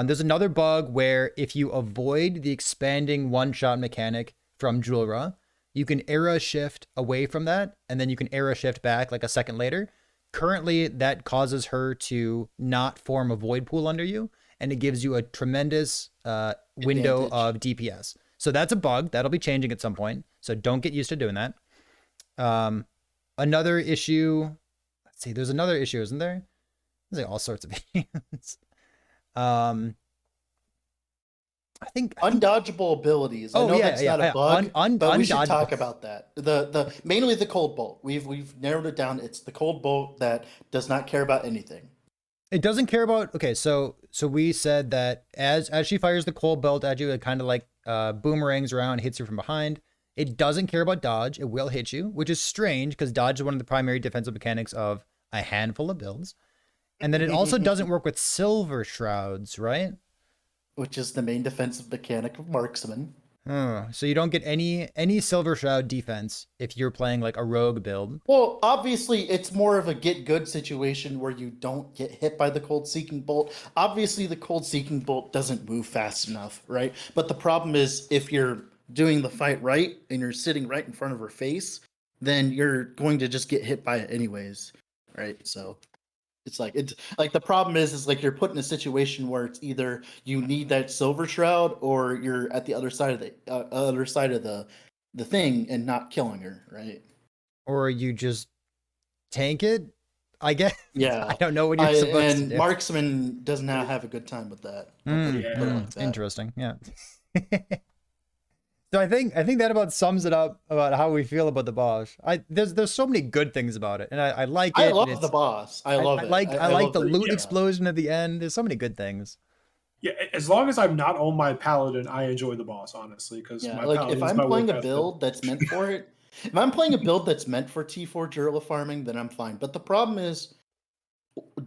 S1: There's another bug where if you avoid the expanding one-shot mechanic from Julra, you can era shift away from that, and then you can era shift back like a second later. Currently, that causes her to not form a void pool under you, and it gives you a tremendous window of DPS. So that's a bug. That'll be changing at some point, so don't get used to doing that. Another issue, let's see, there's another issue, isn't there? There's like all sorts of issues. I think
S3: undodgeable abilities. I know that's not a bug, but we should talk about that. The mainly the cold bolt. We've narrowed it down. It's the cold bolt that does not care about anything.
S1: It doesn't care about. Okay, so we said that as she fires the cold bolt at you, it kind of like boomerangs around, hits you from behind. It doesn't care about dodge. It will hit you, which is strange because dodge is one of the primary defensive mechanics of a handful of builds. And then it also doesn't work with silver shrouds, right?
S3: Which is the main defensive mechanic of marksman.
S1: So you don't get any silver shroud defense if you're playing like a rogue build.
S3: Well, obviously it's more of a get good situation where you don't get hit by the cold seeking bolt. Obviously the cold seeking bolt doesn't move fast enough, right? But the problem is, if you're doing the fight right and you're sitting right in front of her face, then you're going to just get hit by it anyways, right? So it's like the problem is like you're put in a situation where it's either you need that silver shroud or you're at the other side of the thing and not killing her, right?
S1: Or you just tank it, I guess.
S3: Yeah,
S1: I don't know what you're supposed to do.
S3: And marksman does not have a good time with that.
S1: Interesting. Yeah. So I think that about sums it up about how we feel about the boss. There's so many good things about it, and I like it.
S3: I love the boss. I love it.
S1: I like the loot explosion at the end. There's so many good things.
S2: Yeah, as long as I'm not on my paladin, I enjoy the boss, honestly. Because
S3: if I'm playing a build that's meant for it, if I'm playing a build that's meant for T4 Jirla farming, then I'm fine. But the problem is,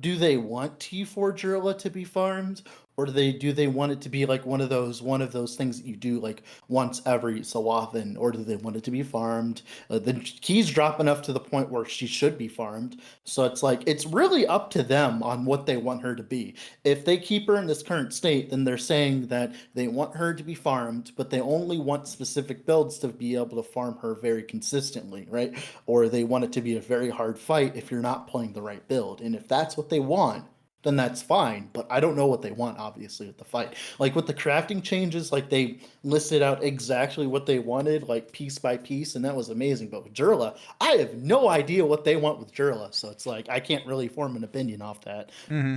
S3: do they want T4 Jirla to be farmed, or do they want it to be like one of those things that you do like once every so often, or do they want it to be farmed? The keys drop enough to the point where she should be farmed. So it's like, it's really up to them on what they want her to be. If they keep her in this current state, then they're saying that they want her to be farmed, but they only want specific builds to be able to farm her very consistently, right? Or they want it to be a very hard fight if you're not playing the right build. And if that's what they want, then that's fine. But I don't know what they want, obviously, with the fight. Like with the crafting changes, like they listed out exactly what they wanted, like piece by piece, and that was amazing. But with Jirla, I have no idea what they want with Jirla, so it's like I can't really form an opinion off that.
S1: Mm-hmm.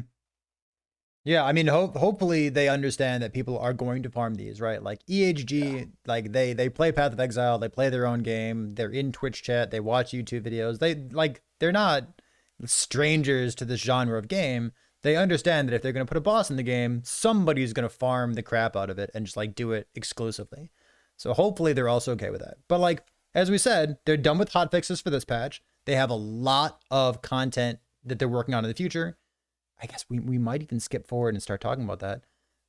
S1: Yeah, I mean, hopefully they understand that people are going to farm these, right? Like EHG, like they play Path of Exile, they play their own game, they're in Twitch chat, they watch YouTube videos. They're not strangers to this genre of game. they understand that if they're going to put a boss in the game, somebody's going to farm the crap out of it and just like do it exclusively. So hopefully they're also okay with that. But like, as we said, they're done with hotfixes for this patch. They have a lot of content that they're working on in the future. I guess we might even skip forward and start talking about that.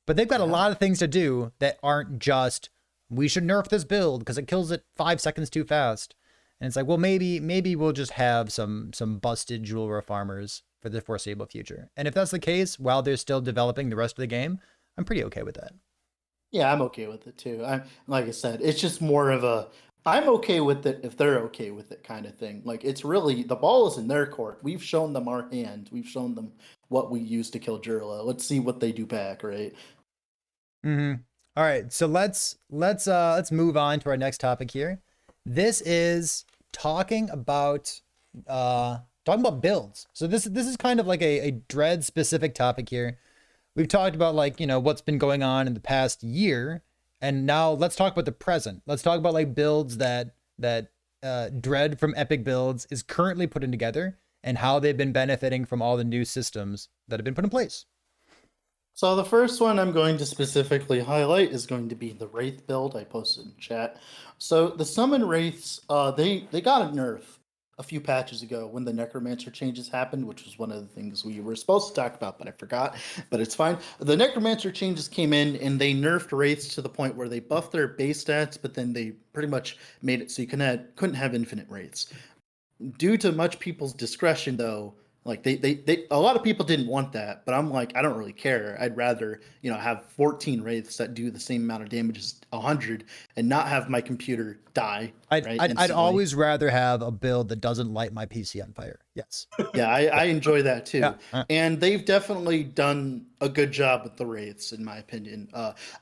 S1: But they've got a lot of things to do that aren't just, we should nerf this build because it kills it 5 seconds too fast. And it's like, well, maybe we'll just have some busted jewel row farmers for the foreseeable future. And if that's the case, while they're still developing the rest of the game, I'm pretty okay with that.
S3: Yeah, I'm okay with it too. Like I said, it's just more of a I'm okay with it if they're okay with it kind of thing. Like it's really the ball is in their court. We've shown them our hand. We've shown them what we use to kill Jirla. Let's see what they do back, right?
S1: Mm-hmm. All right, so let's move on to our next topic here. This is talking about builds. So this is kind of like a Dread specific topic here. We've talked about like, what's been going on in the past year, and now let's talk about the present. Let's talk about like builds that Dread from Epic Builds is currently putting together and how they've been benefiting from all the new systems that have been put in place.
S3: So the first one I'm going to specifically highlight is going to be the Wraith build I posted in chat. So the summon Wraiths, they got a nerf a few patches ago when the Necromancer changes happened, which was one of the things we were supposed to talk about, but I forgot, but it's fine. The Necromancer changes came in and they nerfed Wraiths to the point where they buffed their base stats, but then they pretty much made it so you couldn't have infinite Wraiths. Due to much people's discretion, though, like they a lot of people didn't want that, but I'm like, I don't really care. I'd rather, have 14 Wraiths that do the same amount of damage as 100 and not have my computer die.
S1: I'd always rather have a build that doesn't light my PC on fire. Yes.
S3: Yeah, I enjoy that too.
S1: Yeah.
S3: And they've definitely done a good job with the Wraiths, in my opinion.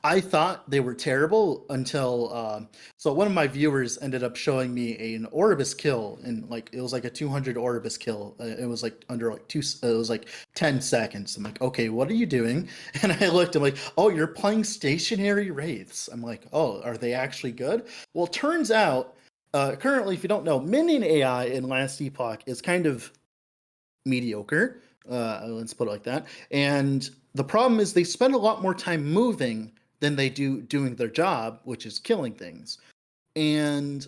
S3: I thought they were terrible until so one of my viewers ended up showing me an Oribus kill, and like it was like a 200 Oribus kill. It was like under like it was like 10 seconds. I'm like, okay, what are you doing? And I looked, I'm like, oh, you're playing stationary Wraiths. I'm like, oh, are they actually good? Well, turns out currently, if you don't know, minion AI in last Epoch is kind of mediocre. Let's put it like that. And the problem is they spend a lot more time moving than they do doing their job, which is killing things. And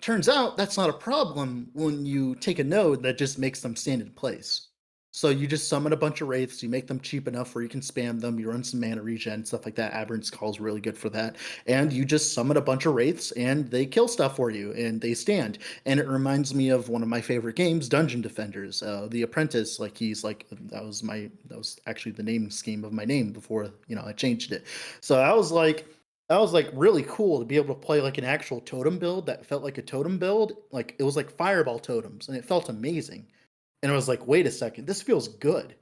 S3: turns out that's not a problem when you take a node that just makes them stand in place. So you just summon a bunch of Wraiths, you make them cheap enough where you can spam them, you run some mana regen, stuff like that. Aberrant's Call is really good for that. And you just summon a bunch of Wraiths and they kill stuff for you and they stand. And it reminds me of one of my favorite games, Dungeon Defenders. The Apprentice, like he's like, that was actually the name scheme of my name before, I changed it. So that was like really cool to be able to play like an actual totem build that felt like a totem build. Like it was like fireball totems and it felt amazing. And I was like, wait a second, this feels good.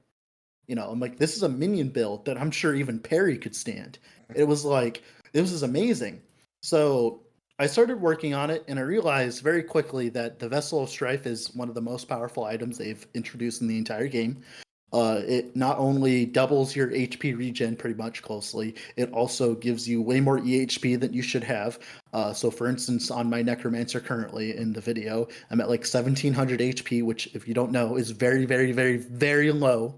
S3: I'm like, this is a minion build that I'm sure even Perry could stand. It was like, this is amazing. So I started working on it and I realized very quickly that the Vessel of Strife is one of the most powerful items they've introduced in the entire game. It not only doubles your HP regen pretty much closely, it also gives you way more EHP than you should have. So for instance, on my Necromancer currently in the video, I'm at like 1700 HP, which if you don't know is very, very, very, very low,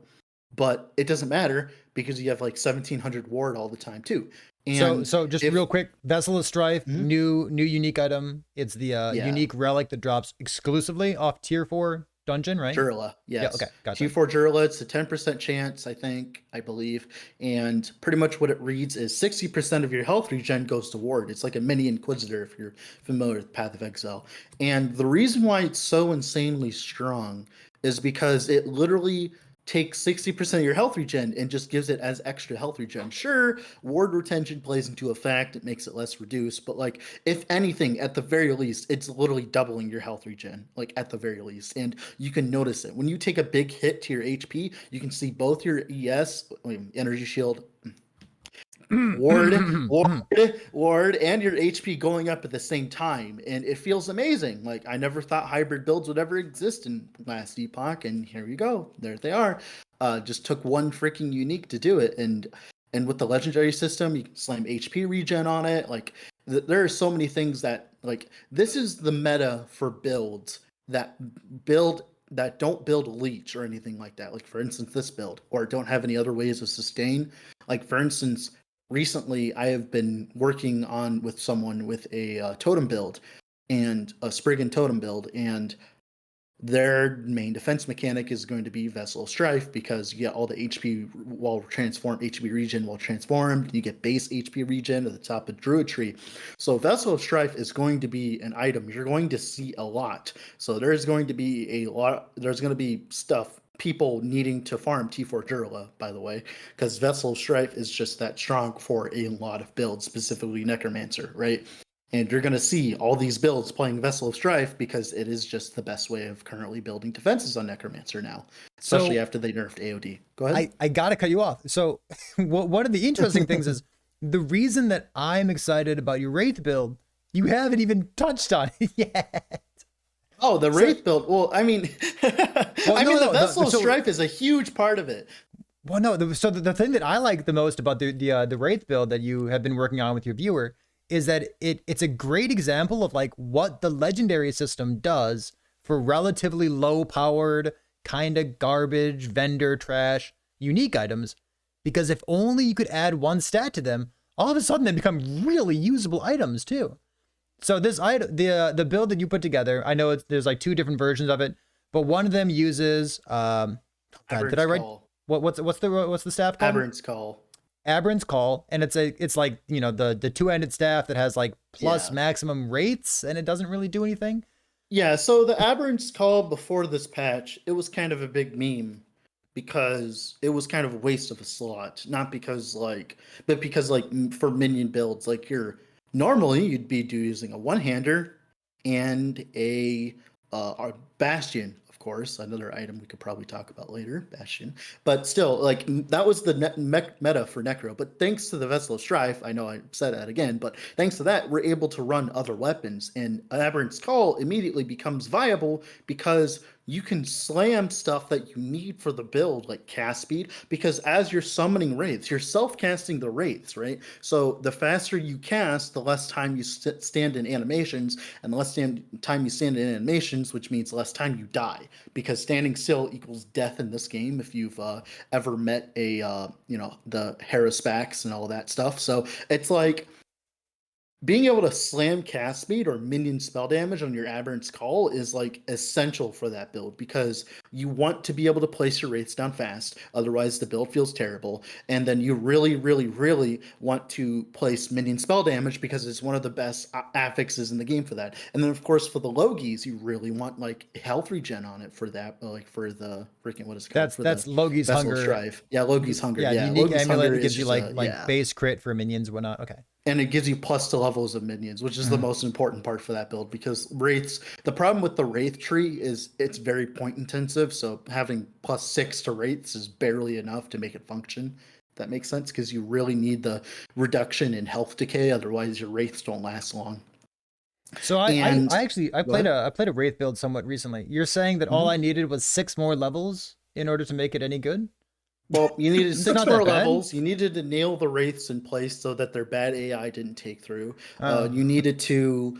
S3: but it doesn't matter because you have like 1700 ward all the time too. And
S1: so just real quick, Vessel of Strife, new unique item. It's the unique relic that drops exclusively off tier 4 dungeon, right?
S3: Jirla, yes.
S1: Yeah, okay, gotcha.
S3: T4 Jirla, it's a 10% chance, I believe. And pretty much what it reads is 60% of your health regen goes to ward. It's like a mini Inquisitor if you're familiar with Path of Exile. And the reason why it's so insanely strong is because it literally takes 60% of your health regen and just gives it as extra health regen. Sure, ward retention plays into effect, it makes it less reduced, but like if anything, at the very least, it's literally doubling your health regen, like at the very least. And you can notice it. When you take a big hit to your HP, you can see both your energy shield, ward, and your HP going up at the same time, and it feels amazing. Like I never thought hybrid builds would ever exist in last Epoch, and here you go. There they are. Just took one freaking unique to do it, and with the legendary system, you can slam HP regen on it. Like there are so many things that like this is the meta for builds that build that don't build a leech or anything like that. Like for instance, this build, or don't have any other ways of sustain. Like for instance, recently I have been working on with someone with a totem build and a Spriggan totem build, and their main defense mechanic is going to be Vessel of Strife, because you get all the HP while transformed, HP regen while transformed. You get base HP regen at the top of Druid Tree. So Vessel of Strife is going to be an item you're going to see a lot. So there's going to be there's going to be stuff, people needing to farm T4 Durla, by the way, because Vessel of Strife is just that strong for a lot of builds, specifically Necromancer, right? And you're going to see all these builds playing Vessel of Strife because it is just the best way of currently building defenses on Necromancer now, especially after they nerfed AOD. Go ahead.
S1: I got to cut you off. So one of the interesting things is the reason that I'm excited about your Wraith build, you haven't even touched on it yet.
S3: Oh, the Wraith build. Well, I mean, the Vessel of Strife is a huge part of it.
S1: Well, no. The thing that I like the most about the Wraith build that you have been working on with your viewer is that it's a great example of like what the legendary system does for relatively low powered, kind of garbage, vendor trash, unique items. Because if only you could add one stat to them, all of a sudden they become really usable items too. So this item, the build that you put together, I know there's like 2 different versions of it, but one of them uses God, did I write
S3: Call.
S1: what's the staff called?
S3: Aberrant's Call.
S1: Aberrant's Call, and it's like, you know, the 2-handed staff that has like plus maximum rates, and it doesn't really do anything.
S3: Yeah, so the Aberrant's Call before this patch, it was kind of a big meme because it was kind of a waste of a slot. Not because but because for minion builds, like normally you'd be using a one-hander and a Bastion, of course, another item we could probably talk about later, Bastion. But still, like that was the meta for Necro. But thanks to the Vessel of Strife, I know I said that again, but thanks to that, we're able to run other weapons, and Aberrant's Call immediately becomes viable because you can slam stuff that you need for the build, like cast speed, because as you're summoning wraiths, you're self-casting the wraiths, right? So the faster you cast, the less time you stand in animations, and the less time you stand in animations, which means less time you die, because standing still equals death in this game if you've ever met the Harrispax and all that stuff. So it's like being able to slam cast speed or minion spell damage on your Aberrant's Call is like essential for that build, because you want to be able to place your wraiths down fast. Otherwise, the build feels terrible. And then you really, really, really want to place minion spell damage because it's one of the best affixes in the game for that. And then, of course, for the Logies, you really want like health regen on it for that, like for the freaking, what is it called?
S1: That's Logi's Hunger.
S3: Strife. Yeah, Logi's Hunger. Yeah,
S1: unique
S3: Logi's
S1: amulet
S3: Hunger
S1: gives you like base crit for minions and whatnot. Okay.
S3: And it gives you plus to levels of minions, which is the most important part for that build, because wraiths, the problem with the wraith tree is it's very point intensive. So having plus 6 to wraiths is barely enough to make it function. That makes sense, because you really need the reduction in health decay. Otherwise your wraiths don't last long.
S1: So I played a wraith build somewhat recently. You're saying that all I needed was 6 more levels in order to make it any good?
S3: Well, you needed 6 more levels. You needed to nail the wraiths in place so that their bad AI didn't take through. You needed to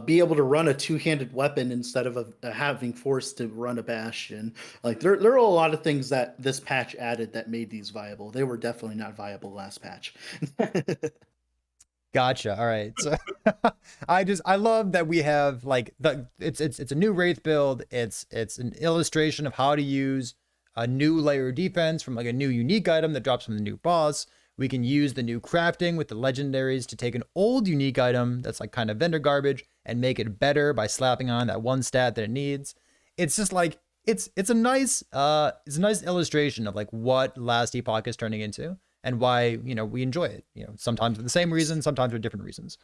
S3: be able to run a 2-handed weapon instead of having forced to run a Bastion. Like there are a lot of things that this patch added that made these viable. They were definitely not viable last patch.
S1: Gotcha. All right. So I love that we have like it's a new wraith build. It's an illustration of how to use a new layer of defense from like a new unique item that drops from the new boss. We can use the new crafting with the legendaries to take an old unique item that's like kind of vendor garbage and make it better by slapping on that one stat that it needs. It's just like it's a nice illustration of like what last Epoch is turning into and why, you know, we enjoy it. You know, sometimes for the same reason, sometimes for different reasons.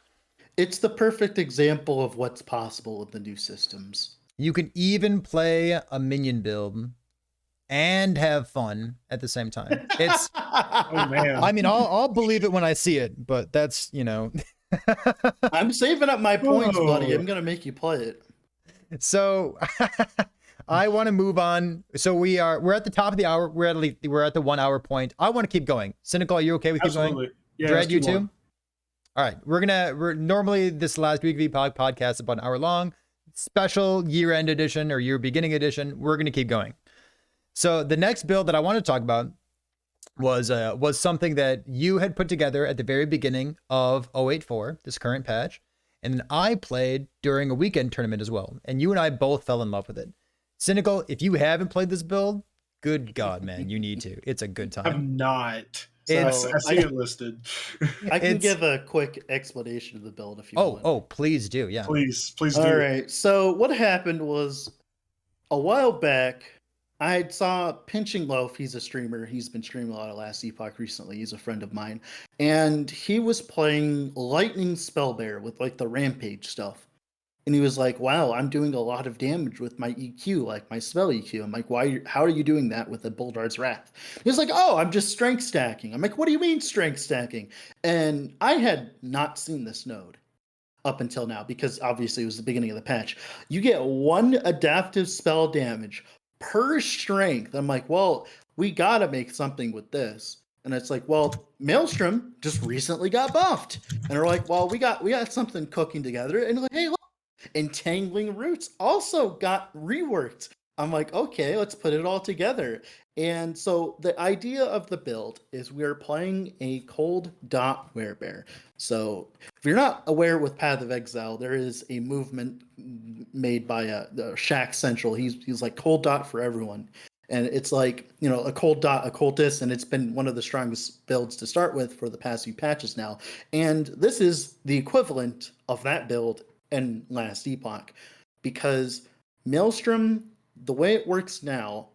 S3: It's the perfect example of what's possible with the new systems.
S1: You can even play a minion build and have fun at the same time. It's
S2: Oh man.
S1: I mean, I'll believe it when I see it, but that's, you know.
S3: I'm saving up my points, buddy. I'm gonna make you play it.
S1: So I want to move on. So we're at the top of the hour. We're at the 1 hour point. I want to keep going. Cynical, are you okay with keep going?
S2: Yeah,
S1: Dread, you too? All right. We're normally this last week of Epoch podcast is about an hour long. special year-end edition or year beginning edition. We're going to keep going. So the next build that I want to talk about was something that you had put together at the very beginning of 084, this current patch, and then I played during a weekend tournament as well. And you and I both fell in love with it. Cynical, if you haven't played this build, good God, man, you need to. It's a good time.
S2: I'm not. So I see it listed.
S3: I can give a quick explanation of the build if you want.
S1: Oh, please do. Yeah.
S2: Please do.
S3: All right. So what happened was a while back, I saw Pinching Loaf. He's a streamer. He's been streaming a lot of Last Epoch recently. He's a friend of mine. And he was playing Lightning Spellbearer with like the Rampage stuff. And he was like, wow, I'm doing a lot of damage with my EQ, like my spell EQ. I'm like, how are you doing that with a Bulldard's Wrath? He was like, oh, I'm just strength stacking. I'm like, what do you mean strength stacking? And I had not seen this node up until now because obviously it was the beginning of the patch. You get 1 adaptive spell damage per strength. I'm like, well, we got to make something with this. And it's like, well, Maelstrom just recently got buffed. And they're like, well, we got something cooking together. And like, hey, look. Entangling Roots also got reworked. I'm like, okay, let's put it all together. And so the idea of the build is we're playing a cold dot werebear. So if you're not aware with Path of Exile, there is a movement made by the Shack Central. He's like cold dot for everyone. And it's like, you know, a cold dot occultist, and it's been one of the strongest builds to start with for the past few patches now. And this is the equivalent of that build and Last Epoch, because Maelstrom, the way it works now,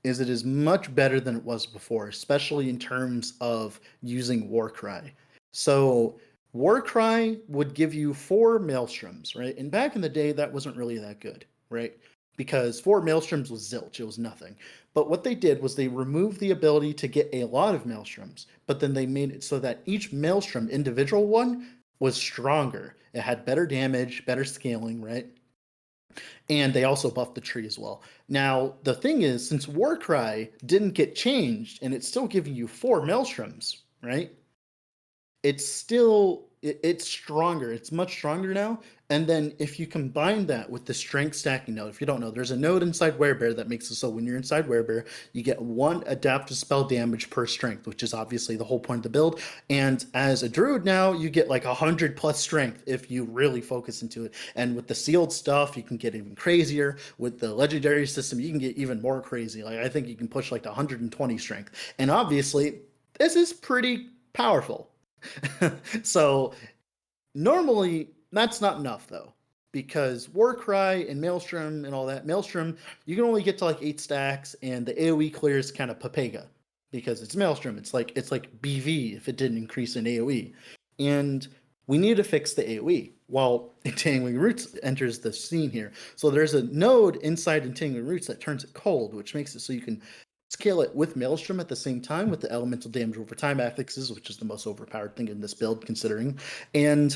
S3: is it is much better than it was before, especially in terms of using Warcry. So Warcry would give you 4 Maelstroms, right? And back in the day, that wasn't really that good, right? Because 4 Maelstroms was zilch, it was nothing. But what they did was they removed the ability to get a lot of Maelstroms, but then they made it so that each Maelstrom, individual one, was stronger. It had better damage, better scaling, right? And they also buffed the tree as well. Now, the thing is, since Warcry didn't get changed, and it's still giving you 4 Maelstroms, right? It's stronger. It's much stronger now. And then if you combine that with the strength stacking node, if you don't know, there's a node inside Werebear that makes it so when you're inside Werebear, you get 1 adaptive spell damage per strength, which is obviously the whole point of the build. And as a druid now, you get like 100 plus strength if you really focus into it. And with the sealed stuff, you can get even crazier. With the legendary system, you can get even more crazy. Like I think you can push like 120 strength. And obviously, this is pretty powerful. So normally that's not enough though, because Warcry and Maelstrom and all that, Maelstrom, you can only get to like 8 stacks, and the AoE clears kind of Papega because it's Maelstrom. It's like BV if it didn't increase in AoE. And we need to fix the AoE. Well, Entangling Roots enters the scene here. So there's a node inside Entangling Roots that turns it cold, which makes it so you can scale it with Maelstrom at the same time with the elemental damage over time affixes, which is the most overpowered thing in this build considering. And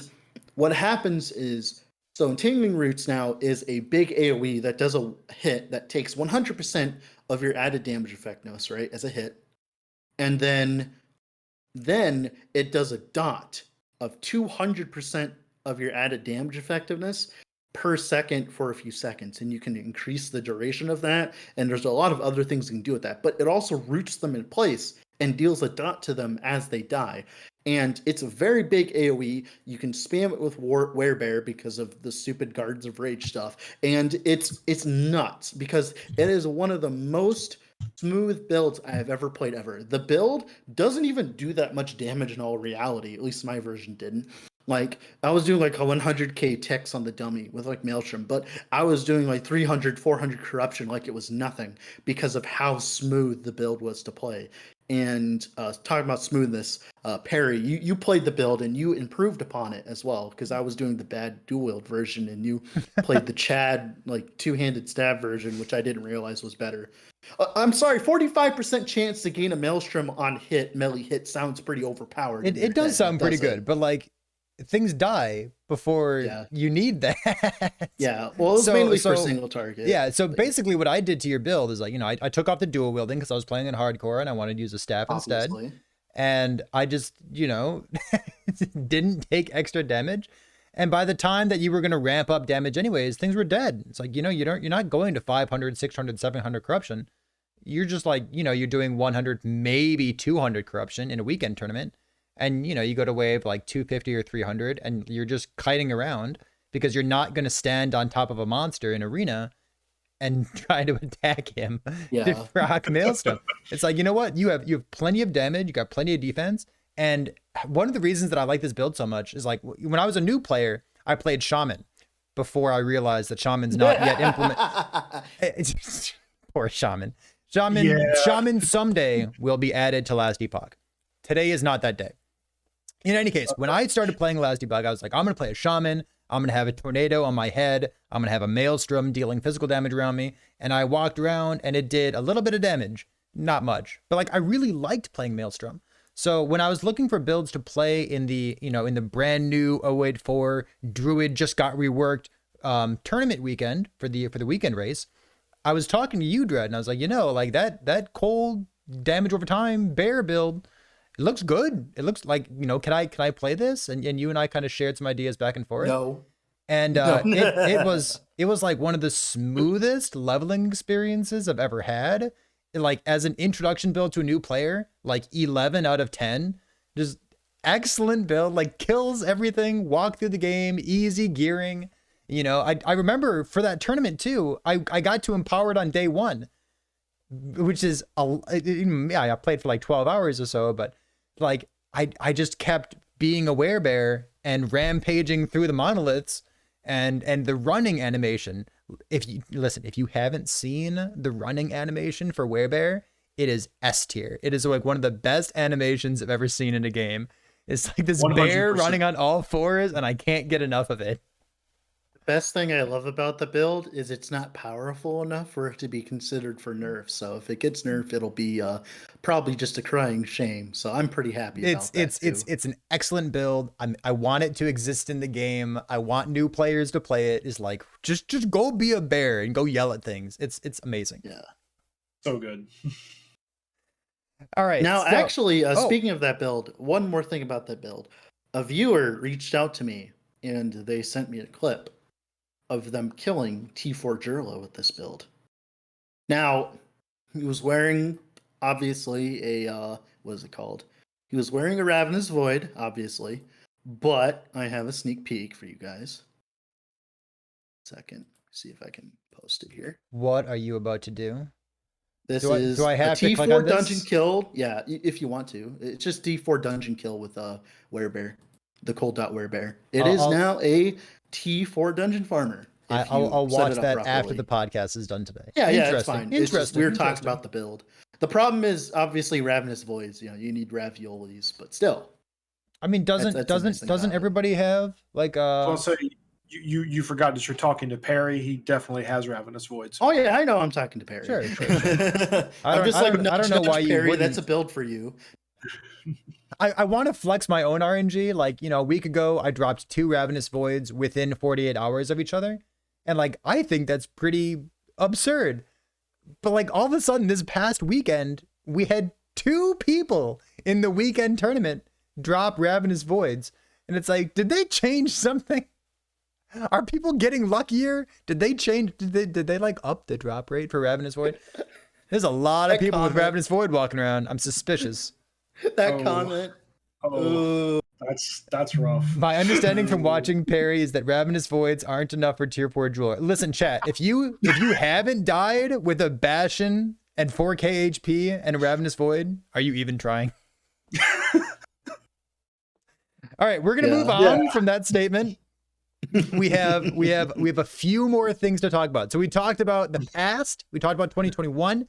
S3: what happens is, so Entangling Roots now is a big AoE that does a hit that takes 100% of your added damage effectiveness, right, as a hit. And then it does a dot of 200% of your added damage effectiveness per second for a few seconds, and you can increase the duration of that, and there's a lot of other things you can do with that, but it also roots them in place and deals a dot to them as they die. And it's a very big AoE. You can spam it with Werebear because of the stupid Guards of Rage stuff, and it's nuts because it is one of the most smooth builds I have ever played ever. The build doesn't even do that much damage in all reality, at least my version didn't. Like, I was doing like a 100k text on the dummy with like Maelstrom, but I was doing like 300, 400 corruption like it was nothing because of how smooth the build was to play. And talking about smoothness, Perry, you played the build and you improved upon it as well, because I was doing the bad dual wield version and you played the Chad like 2-handed stab version, which I didn't realize was better. I'm sorry, 45% chance to gain a Maelstrom on hit, melee hit sounds pretty overpowered.
S1: It does sound pretty good, but like things die before you need that.
S3: Yeah, well, it was mainly for single target.
S1: Yeah, so basically what I did to your build is like, you know, I took off the dual wielding because I was playing in hardcore and I wanted to use a staff instead. And I just, you know, didn't take extra damage. And by the time that you were going to ramp up damage anyways, things were dead. It's like, you're not going to 500, 600, 700 corruption. You're just like, you're doing 100, maybe 200 corruption in a weekend tournament. And, you go to wave like 250 or 300 and you're just kiting around because you're not going to stand on top of a monster in arena and try to attack him to proc Maelstrom. It's like, you know what? You have plenty of damage. You got plenty of defense. And one of the reasons that I like this build so much is like when I was a new player, I played Shaman before I realized that Shaman's not yet implemented. Poor Shaman. Shaman someday will be added to Last Epoch. Today is not that day. In any case, when I started playing Last Epoch, I was like, I'm going to play a Shaman. I'm going to have a tornado on my head. I'm going to have a Maelstrom dealing physical damage around me. And I walked around and it did a little bit of damage. Not much. But like I really liked playing Maelstrom. So when I was looking for builds to play in the, in the brand new 084 Druid just got reworked tournament weekend for the weekend race, I was talking to you, Dread, and I was like, like that cold damage over time bear build, it looks good. It looks like, can I play this? And you and I kind of shared some ideas back and forth.
S3: No.
S1: And it was like one of the smoothest leveling experiences I've ever had. Like as an introduction build to a new player, like 11 out of 10, just excellent build, like kills everything, walk through the game, easy gearing. I remember for that tournament too, I got to empowered on day one, which is, I played for like 12 hours or so, but like I just kept being a werebear and rampaging through the monoliths and the running animation. If you haven't seen the running animation for werebear, it is S tier. It is like one of the best animations I've ever seen in a game. It's like this 100%. Bear running on all fours, and I can't get enough of it.
S3: Best thing I love about the build is it's not powerful enough for it to be considered for nerf. So if it gets nerfed, it'll be probably just a crying shame. So I'm pretty happy about that.
S1: It's an excellent build. I want it to exist in the game. I want new players to play it. Is like just go be a bear and go yell at things. It's amazing.
S2: Yeah, so good.
S1: All right.
S3: Now, actually, speaking of that build, one more thing about that build. A viewer reached out to me and they sent me a clip of them killing T4 Jurlo with this build. Now, he was wearing, obviously, what is it called? He was wearing a Ravenous Void, obviously, but I have a sneak peek for you guys. Second, see if I can post it here.
S1: What are you about to do?
S3: This is
S1: do I have
S3: a
S1: to click on
S3: T4
S1: this?
S3: dungeon kill. Yeah, if you want to. It's just D4 dungeon kill with Werebear, the Cold Dot Werebear. It is now a T4 dungeon farmer.
S1: I'll watch that properly after the podcast is done today.
S3: Yeah, it's fine. Interesting. We were talking about the build. The problem is obviously Ravenous Voids. You need Raviolis, but still.
S1: I mean, doesn't everybody have like
S2: I'll say you forgot that you're talking to Perry. He definitely has Ravenous Voids.
S3: Oh yeah, I know. I'm talking to Perry.
S1: Sure.
S3: I don't know why you wouldn't. That's a build for you.
S1: I want to flex my own RNG. Like, a week ago, I dropped 2 Ravenous Voids within 48 hours of each other. And like, I think that's pretty absurd. But like all of a sudden this past weekend, we had 2 people in the weekend tournament drop Ravenous Voids. And it's like, did they change something? Are people getting luckier? Did they change? Did they like up the drop rate for Ravenous Void? There's a lot of people with Ravenous Void walking around. I'm suspicious.
S3: That comment.
S2: Oh, that's rough.
S1: My understanding from watching Perry is that Ravenous Voids aren't enough for tier 4 jeweler. Listen, chat, if you haven't died with a Bastion and 4k HP and a Ravenous Void, are you even trying? All right, we're gonna move on from that statement. We have a few more things to talk about. So we talked about the past. We talked about 2021.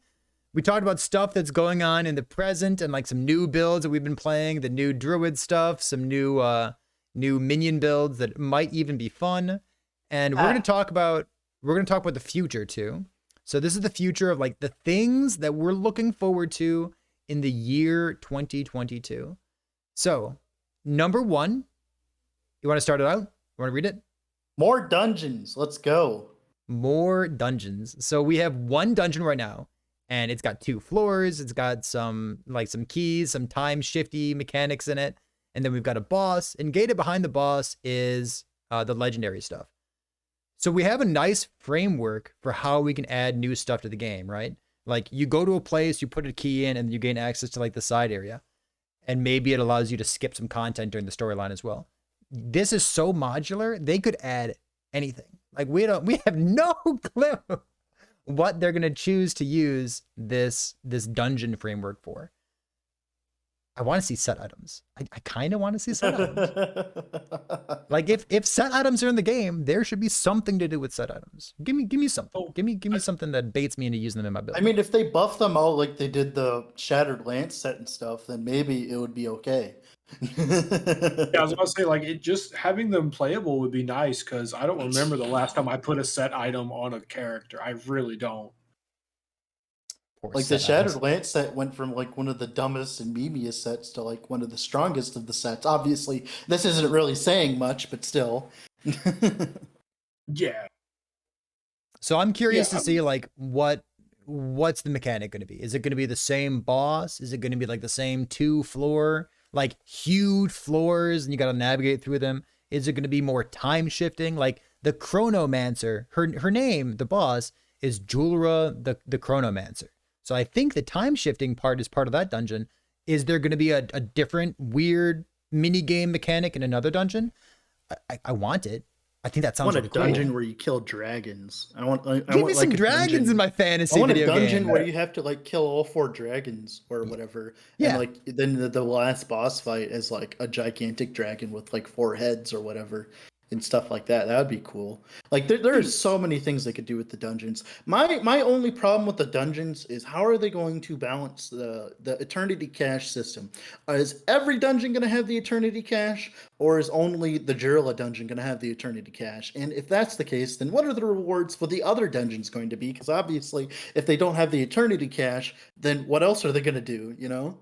S1: We talked about stuff that's going on in the present and like some new builds that we've been playing, the new Druid stuff, some new minion builds that might even be fun. And we're going to talk about the future too. So this is the future of like the things that we're looking forward to in the year 2022. So, number 1, you want to start it out? You want to read it?
S3: More dungeons. Let's go.
S1: More dungeons. So we have 1 dungeon right now. And it's got 2 floors. It's got some keys, some time shifty mechanics in it. And then we've got a boss. And gated behind the boss is the legendary stuff. So we have a nice framework for how we can add new stuff to the game, right? Like you go to a place, you put a key in, and you gain access to like the side area. And maybe it allows you to skip some content during the storyline as well. This is so modular, they could add anything. Like we have no clue what they're gonna choose to use this dungeon framework for. I want to see set items. I kind of want to see set items. Like if set items are in the game, there should be something to do with set items. Give me something. Give me something that baits me into using them in my build.
S3: I mean, if they buff them out like they did the Shattered Lance set and stuff, then maybe it would be okay.
S2: Yeah, I was about to say, like, it just having them playable would be nice because I don't remember the last time I put a set item on a character. I really don't.
S3: Like the Shattered Lance set went from like one of the dumbest and memeiest sets to like one of the strongest of the sets. Obviously, this isn't really saying much, but still.
S2: Yeah.
S1: So I'm curious to see like what's the mechanic going to be? Is it going to be the same boss? Is it going to be like the same 2-floor, like huge floors, and you got to navigate through them? Is it going to be more time shifting? Like the Chronomancer, her name, the boss, is Julra the Chronomancer. So I think the time shifting part is part of that dungeon. Is there going to be a different weird mini game mechanic in another dungeon? I want it. I think that sounds
S3: really cool. I want a dungeon where you kill dragons. I want
S1: me some dragons in my fantasy video game.
S3: I want a dungeon where you have to like kill all 4 dragons or whatever. Yeah. And like then the last boss fight is like a gigantic dragon with like 4 heads or whatever. And stuff like that. That would be cool. Like there are so many things they could do with the dungeons. My only problem with the dungeons is how are they going to balance the eternity cache system? Is every dungeon going to have the eternity cache, or is only the Jirla dungeon going to have the eternity cache? And if that's the case, then what are the rewards for the other dungeons going to be? Because obviously, if they don't have the eternity cache, then what else are they going to do? You know?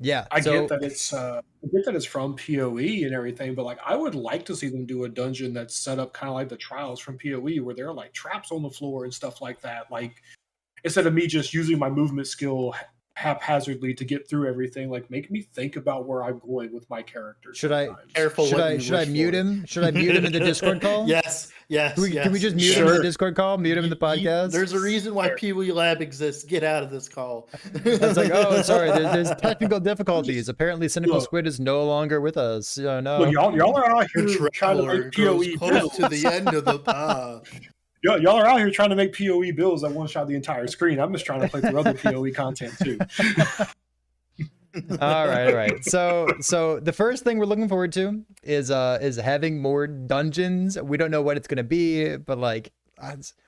S1: Yeah,
S2: I get that it's from PoE and everything, but like I would like to see them do a dungeon that's set up kind of like the trials from PoE, where there are like traps on the floor and stuff like that. Like instead of me just using my movement skill haphazardly to get through everything, like make me think about where I'm going with my character.
S1: Should I mute him? Should I mute him in the Discord call?
S3: Yes.
S1: Can we just mute him in the Discord call? Mute him in the podcast?
S3: There's a reason why PoE Lab exists. Get out of this call.
S1: It's like, oh, sorry. There's technical difficulties. Apparently, Cynical Squid is no longer with us. No.
S2: Look, y'all are out here trying to make PoE
S3: close to the end of the path.
S2: Y'all are out here trying to make PoE builds that one-shot the entire screen. I'm just trying to play through other PoE content too.
S1: All right. So the first thing we're looking forward to is having more dungeons. We don't know what it's gonna be, but like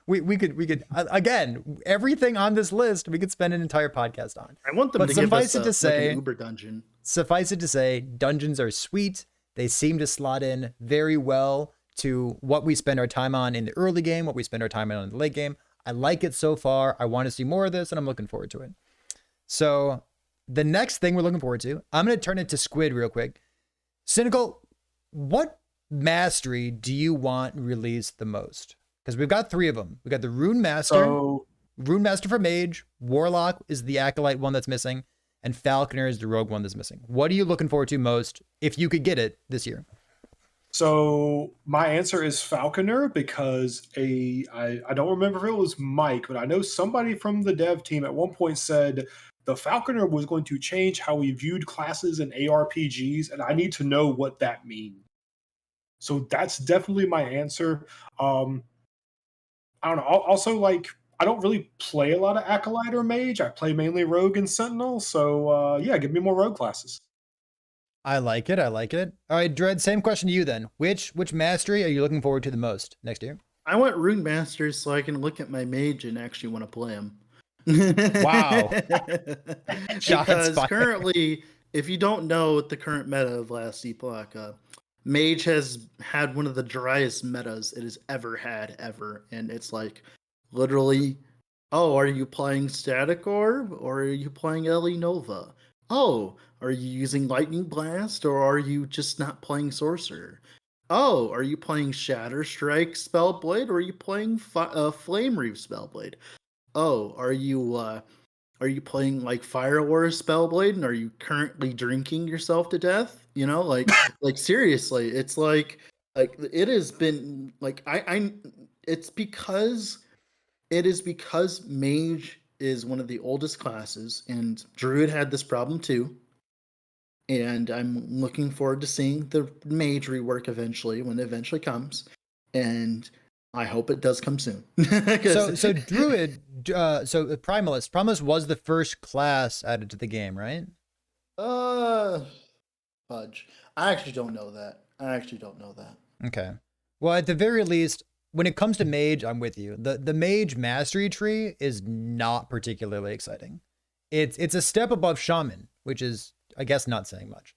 S1: we could again, everything on this list we could spend an entire podcast on.
S3: I want them to give us like an Uber dungeon.
S1: Suffice it to say, dungeons are sweet. They seem to slot in very well to what we spend our time on in the early game, what we spend our time on in the late game. I like it so far. I want to see more of this, and I'm looking forward to it. So the next thing we're looking forward to, I'm going to turn it to Squid real quick. Cynical, what mastery do you want released the most? Because we've got 3 of them. We got the Rune Master, Rune Master for Mage, Warlock is the Acolyte one that's missing, and Falconer is the Rogue one that's missing. What are you looking forward to most if you could get it this year?
S2: So my answer is Falconer because I don't remember if it was Mike, but I know somebody from the dev team at one point said the Falconer was going to change how we viewed classes in ARPGs, and I need to know what that means. So that's definitely my answer. I don't know. Also, like, I don't really play a lot of Acolyte or Mage. I play mainly Rogue and Sentinel. So yeah, give me more Rogue classes.
S1: I like it. All right, Dread, same question to you then. Which mastery are you looking forward to the most next year?
S3: I want Rune Masters so I can look at my mage and actually want to play him.
S1: Wow.
S3: Because currently, if you don't know the current meta of last Epoch, Mage has had one of the driest metas it has ever had, ever. And it's like, literally, oh, are you playing Static Orb or are you playing Ellie Nova? Oh, are you using Lightning Blast or are you just not playing Sorcerer? Oh, are you playing Shatter Strike Spellblade or are you playing Flame Reef Spellblade? Oh, are you playing like Fire War Spellblade and are you currently drinking yourself to death? You know, like seriously, it's like Like it has been like it's because it is because mage is one of the oldest classes, and druid had this problem too. And I'm looking forward to seeing the mage rework eventually when it eventually comes, and I hope it does come soon.
S1: So druid, so Primalist was the first class added to the game, right?
S3: Fudge. I actually don't know that.
S1: Okay. Well, at the very least, when it comes to mage, I'm with you. The mage mastery tree is not particularly exciting. It's a step above shaman, which is, I guess, not saying much.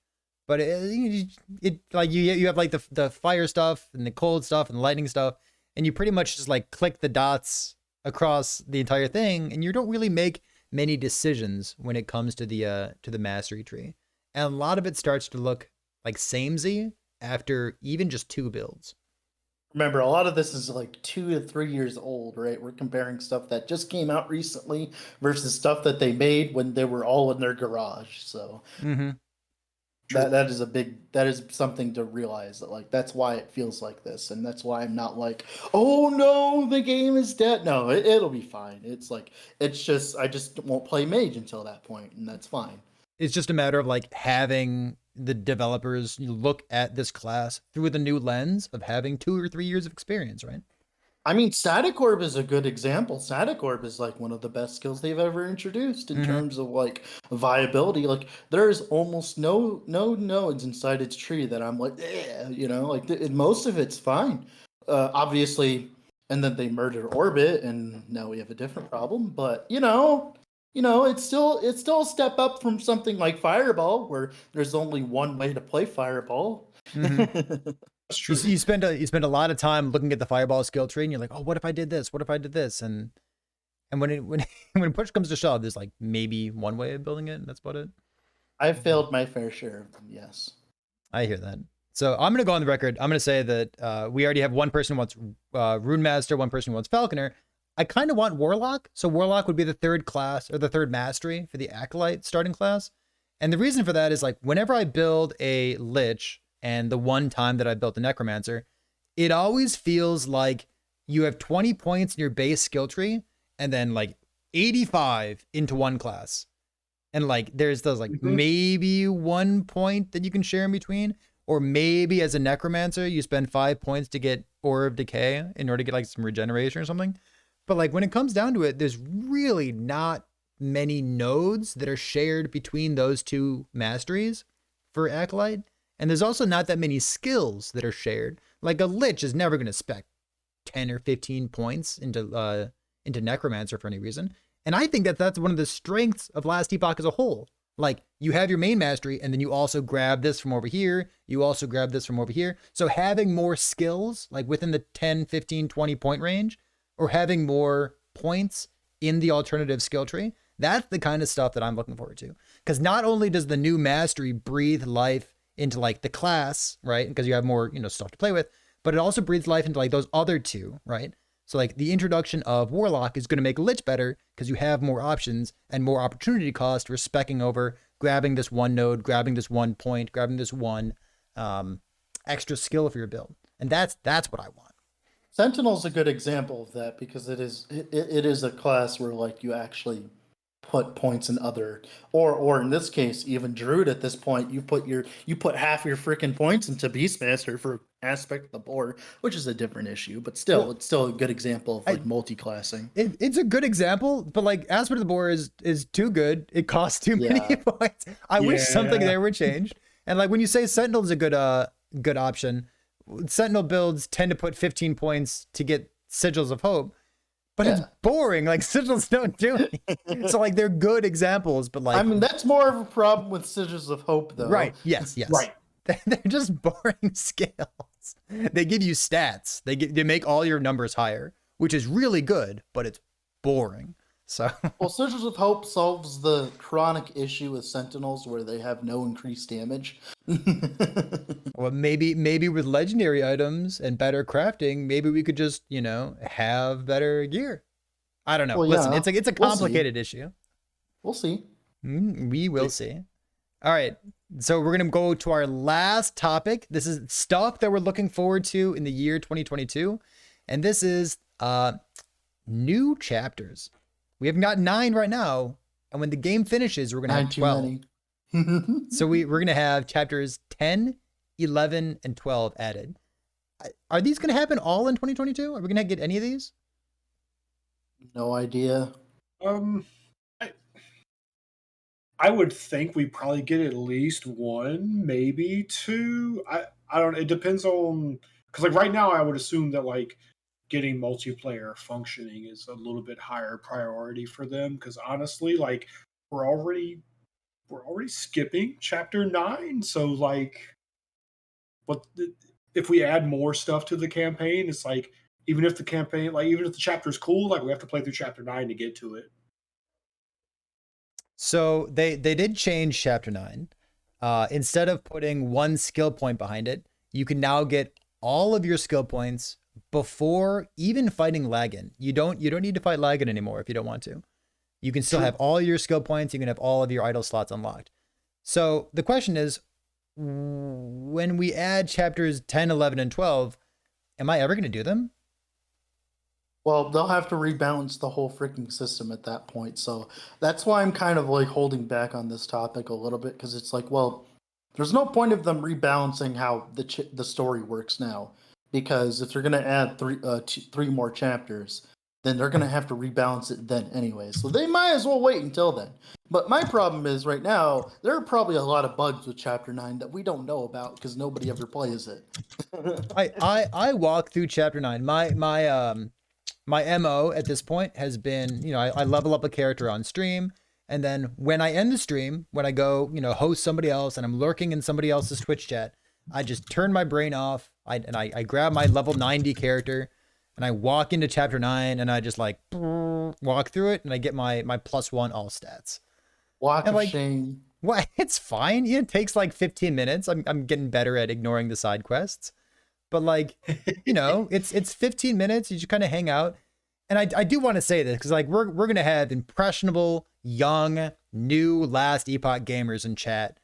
S1: But it like you have like the fire stuff and the cold stuff and the lightning stuff, and you pretty much just like click the dots across the entire thing, and you don't really make many decisions when it comes to the mastery tree. And a lot of it starts to look like samey after even just 2 builds.
S3: Remember, a lot of this is like 2 to 3 years old, right? We're comparing stuff that just came out recently versus stuff that they made when they were all in their garage. So that is something to realize, that like that's why it feels like this, and that's why I'm not like, oh no, the game is dead. No, it'll be fine. It's just I just won't play mage until that point, and that's fine.
S1: It's just a matter of like having the developers look at this class through the new lens of having 2 or 3 years of experience, right?
S3: I mean, Static Orb is a good example. Static Orb is like one of the best skills they've ever introduced in terms of like viability. Like there's almost no nodes inside its tree that I'm like, like most of it's fine. Obviously, and then they murdered Orbit, and now we have a different problem. But it's still a step up from something like Fireball, where there's only one way to play Fireball.
S2: That's true.
S1: You spend a lot of time looking at the Fireball skill tree, and you're like, oh, what if I did this? What if I did this? And when push comes to shove, there's like maybe one way of building it, and that's about it.
S3: I've failed my fair share of them, yes.
S1: I hear that. So I'm gonna go on the record. I'm gonna say that we already have one person who wants Rune Master, one person who wants Falconer. I kind of want Warlock. So Warlock would be the third class or the third mastery for the Acolyte starting class. And the reason for that is like whenever I build a Lich, and the one time that I built a Necromancer, it always feels like you have 20 points in your base skill tree and then like 85 into one class. And like there's those like maybe 1 point that you can share in between, or maybe as a Necromancer you spend 5 points to get Aura of Decay in order to get like some regeneration or something. But like when it comes down to it, there's really not many nodes that are shared between those two masteries for Acolyte. And there's also not that many skills that are shared. Like a Lich is never going to spec 10 or 15 points into Necromancer for any reason. And I think that that's one of the strengths of Last Epoch as a whole. Like you have your main mastery, and then you also grab this from over here. You also grab this from over here. So having more skills, like within the 10, 15, 20 point range, or having more points in the alternative skill tree, that's the kind of stuff that I'm looking forward to. Because not only does the new mastery breathe life into like the class, right? Because you have more, stuff to play with, but it also breathes life into like those other two, right? So like the introduction of Warlock is going to make Lich better because you have more options and more opportunity cost for specking over, grabbing this one node, grabbing this 1 point, grabbing this one extra skill for your build. And that's what I want.
S3: Sentinel's a good example of that, because it is a class where like you actually put points in other, or in this case even Druid at this point, you put half your freaking points into Beastmaster for aspect of the board, which is a different issue, but still, it's still a good example of like multi-classing.
S1: It's a good example, but like aspect of the board is too good. It costs too many points. I wish something there were changed. And like when you say Sentinel is a good option, Sentinel builds tend to put 15 points to get Sigils of Hope. But it's boring. Like sigils don't do anything. So like they're good examples, but like,
S3: I mean, that's more of a problem with Sigils of Hope, though.
S1: Right? Yes.
S2: Right.
S1: They're just boring skills. They give you stats. They make all your numbers higher, which is really good, but it's boring. So
S3: well, Sigils of Hope solves the chronic issue with Sentinels where they have no increased damage.
S1: Well, maybe with legendary items and better crafting, maybe we could just, have better gear. I don't know.
S3: Well,
S1: listen, it's a complicated issue.
S3: We'll see.
S1: We will see. All right. So we're going to go to our last topic. This is stuff that we're looking forward to in the year 2022. And this is new chapters. We have got 9 right now. And when the game finishes, we're going to have 12. So we're going to have chapters 10, 11, and 12 added. Are these going to happen all in 2022? Are we going to get any of these?
S3: No idea.
S2: I would think we probably get at least 1, maybe 2. I don't. It depends on, because like right now, I would assume that like getting multiplayer functioning is a little bit higher priority for them. Because honestly, like we're already skipping chapter 9, so like, if we add more stuff to the campaign, it's like even if the chapter is cool, like we have to play through chapter 9 to get to it.
S1: So they did change chapter 9. Instead of putting 1 skill point behind it, you can now get all of your skill points before even fighting Lagan. You don't need to fight Lagan anymore if you don't want to. You can still have all your skill points. You can have all of your idle slots unlocked. So the question is, when we add chapters 10, 11, and 12, am I ever going to do them?
S3: Well, they'll have to rebalance the whole freaking system at that point. So that's why I'm kind of like holding back on this topic a little bit, because it's like, well, there's no point of them rebalancing how the story works now, because if they're going to add 3 more chapters, then they're going to have to rebalance it then anyway. So they might as well wait until then. But my problem is right now, there are probably a lot of bugs with Chapter 9 that we don't know about because nobody ever plays it.
S1: I walk through Chapter 9. My MO at this point has been, I level up a character on stream. And then when I end the stream, when I go, host somebody else and I'm lurking in somebody else's Twitch chat, I just turn my brain off. I grab my level 90 character and I walk into chapter 9 and I just like walk through it and I get my +1 all stats.
S3: Walk of shame.
S1: Well, it's fine. It takes like 15 minutes. I'm getting better at ignoring the side quests. But like, it's 15 minutes. You just kind of hang out. And I do want to say this because like we're going to have impressionable, young, new last Epoch gamers in chat.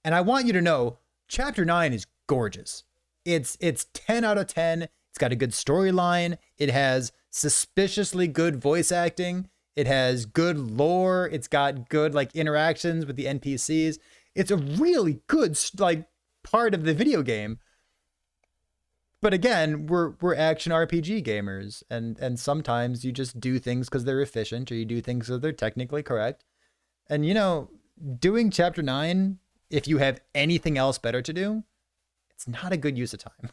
S1: And I want you to know chapter 9 is gorgeous. It's 10 out of 10. It's got a good storyline. It has suspiciously good voice acting. It has good lore. It's got good like interactions with the NPCs. It's a really good like part of the video game. But again, we're action RPG gamers, and sometimes you just do things because they're efficient, or you do things because they're technically correct. And doing chapter 9, if you have anything else better to do, it's not a good use of time.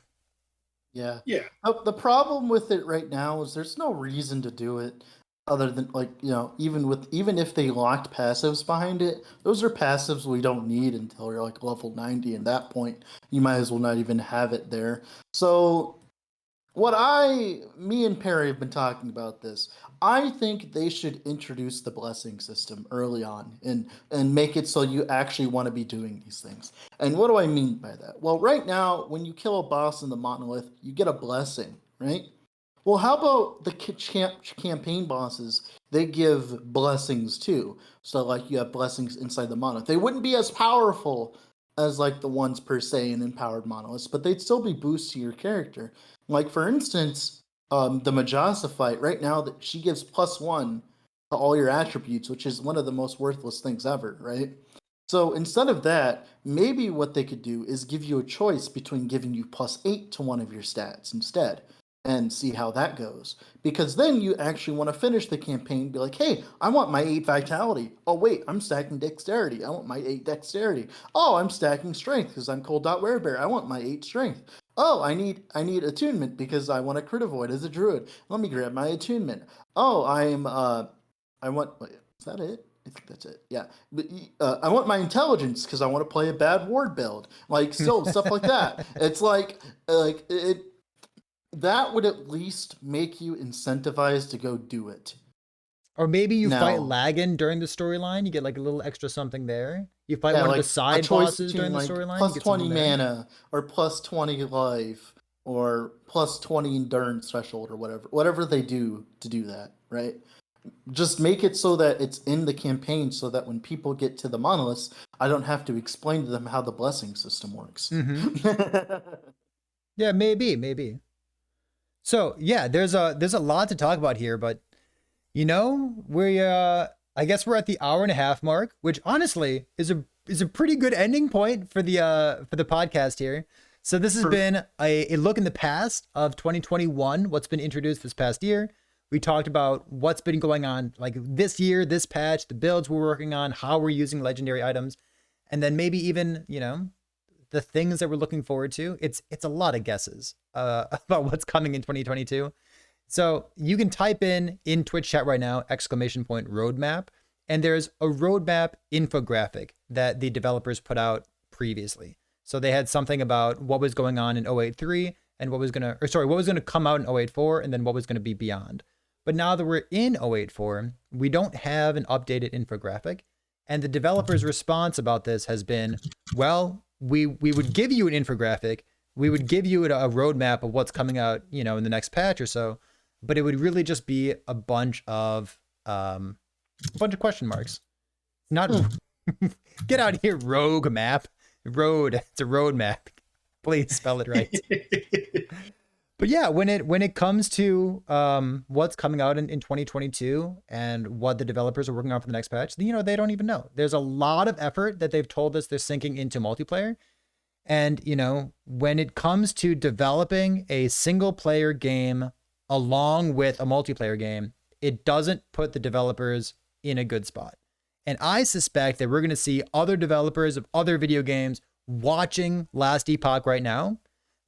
S3: Yeah. The problem with it right now is there's no reason to do it other than like, even if they locked passives behind it, those are passives we don't need until you're like level 90. And that point, you might as well not even have it there. So me and Perry have been talking about this. I think they should introduce the blessing system early on and make it so you actually want to be doing these things. And what do I mean by that? Well, right now, when you kill a boss in the monolith, you get a blessing, right? Well, how about the campaign bosses? They give blessings too. So like you have blessings inside the monolith. They wouldn't be as powerful as like the ones per se in empowered monoliths, but they'd still be boosts to your character. Like for instance, the Majasa fight right now, that she gives +1 to all your attributes, which is one of the most worthless things ever, right? So instead of that, maybe what they could do is give you a choice between giving you +8 to one of your stats instead, and see how that goes. Because then you actually want to finish the campaign, be like, hey, I want my 8 vitality. Oh wait, I'm stacking dexterity. I want my 8 dexterity. Oh, I'm stacking strength because I'm Cold.Werebear. I want my 8 strength. Oh, I need attunement because I want a crit avoid as a druid. Let me grab my attunement. Oh, is that it? I think that's it. Yeah. But I want my intelligence because I want to play a bad ward build. Like, so stuff like that. It's like it. That would at least make you incentivized to go do it.
S1: Or maybe you fight Lagan during the storyline. You get like a little extra something there. You fight one of the side bosses during the storyline.
S3: +20 mana, or +20 life, or +20 endurance threshold, or whatever they do to do that, right? just make it so that it's in the campaign, so that when people get to the monoliths, I don't have to explain to them how the blessing system works.
S1: Yeah, maybe. So yeah, there's a lot to talk about here, but we I guess we're at the hour and a half mark, which honestly is a pretty good ending point for the podcast here. So this has been a look in the past of 2021, what's been introduced this past year. We talked about what's been going on like this year, this patch, the builds we're working on, how we're using legendary items, and then maybe even, the things that we're looking forward to. It's a lot of guesses about what's coming in 2022. So you can type in Twitch chat right now, ! Roadmap, and there's a roadmap infographic that the developers put out previously. So they had something about what was going on in 083 and what was going to come out in 084 and then what was going to be beyond. But now that we're in 084, we don't have an updated infographic. And the developers' response about this has been, well, we would give you an infographic. We would give you a roadmap of what's coming out, in the next patch or so. But it would really just be a bunch of question marks. Not get out of here, rogue map. It's a road map. Please spell it right. But yeah, when it comes to what's coming out in 2022 and what the developers are working on for the next patch, they don't even know. There's a lot of effort that they've told us they're sinking into multiplayer. And, when it comes to developing a single player game along with a multiplayer game, it doesn't put the developers in a good spot. And I suspect that we're going to see other developers of other video games watching Last Epoch right now,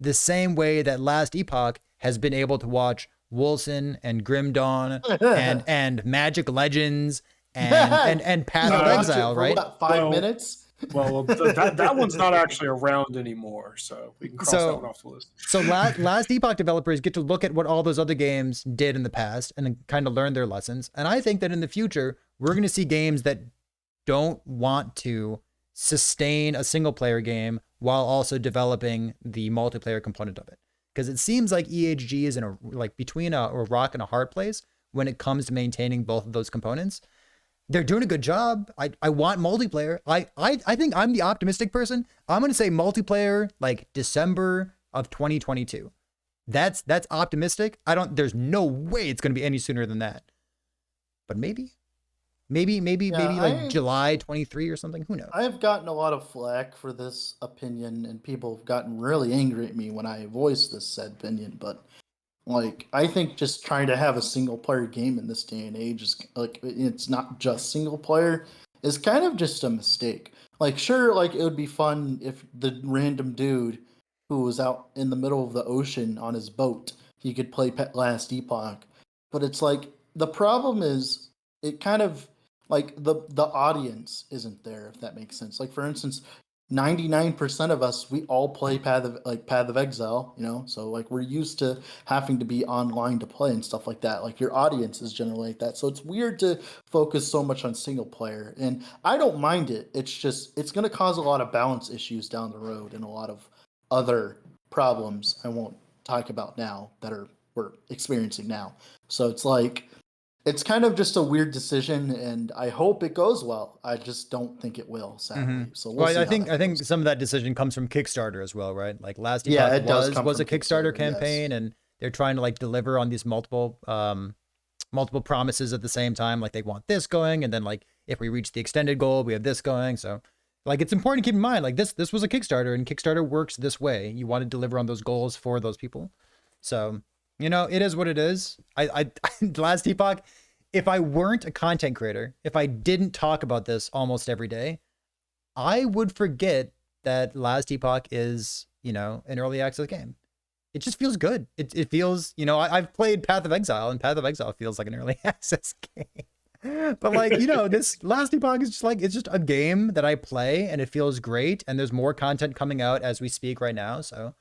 S1: the same way that Last Epoch has been able to watch Wolcen and Grim Dawn and Magic Legends and Path of Exile, right?
S3: About 5 minutes.
S2: Well, that one's not actually around anymore, so we can cross that one off the list.
S1: So Last Epoch developers get to look at what all those other games did in the past and kind of learn their lessons. And I think that in the future, we're going to see games that don't want to sustain a single player game while also developing the multiplayer component of it. Because it seems like EHG is between a rock and a hard place when it comes to maintaining both of those components. They're doing a good job. I want multiplayer. I think I'm the optimistic person. I'm going to say multiplayer like December of 2022. That's optimistic. There's no way it's going to be any sooner than that. But maybe July 23 or something. Who knows?
S3: I have gotten a lot of flack for this opinion, and people have gotten really angry at me when I voice this said opinion. But I think just trying to have a single player game in this day and age is it's not just single player, is kind of just a mistake. Sure, it would be fun if the random dude who was out in the middle of the ocean on his boat, he could play Last Epoch. But it's the problem is it kind of the audience isn't there, if that makes sense. For instance, 99% of us, we all play Path of Exile, so we're used to having to be online to play and stuff like that. Your audience is generally like that. So it's weird to focus so much on single player, and I don't mind it. It's just, it's going to cause a lot of balance issues down the road and a lot of other problems I won't talk about now that we're experiencing now. So it's kind of just a weird decision, and I hope it goes well. I just don't think it will, sadly. Mm-hmm. So I
S1: think some of that decision comes from Kickstarter as well, right? Last Epoch was a Kickstarter campaign, yes. And they're trying to deliver on these multiple promises at the same time. They want this going, and then if we reach the extended goal, we have this going. So it's important to keep in mind this was a Kickstarter, and Kickstarter works this way. You want to deliver on those goals for those people. So it is what it is. I Last Epoch, if I weren't a content creator, if I didn't talk about this almost every day, I would forget that Last Epoch is, an early access game. It just feels good. It feels, I've played Path of Exile, and Path of Exile feels like an early access game. But this Last Epoch is just it's just a game that I play, and it feels great. And there's more content coming out as we speak right now. So,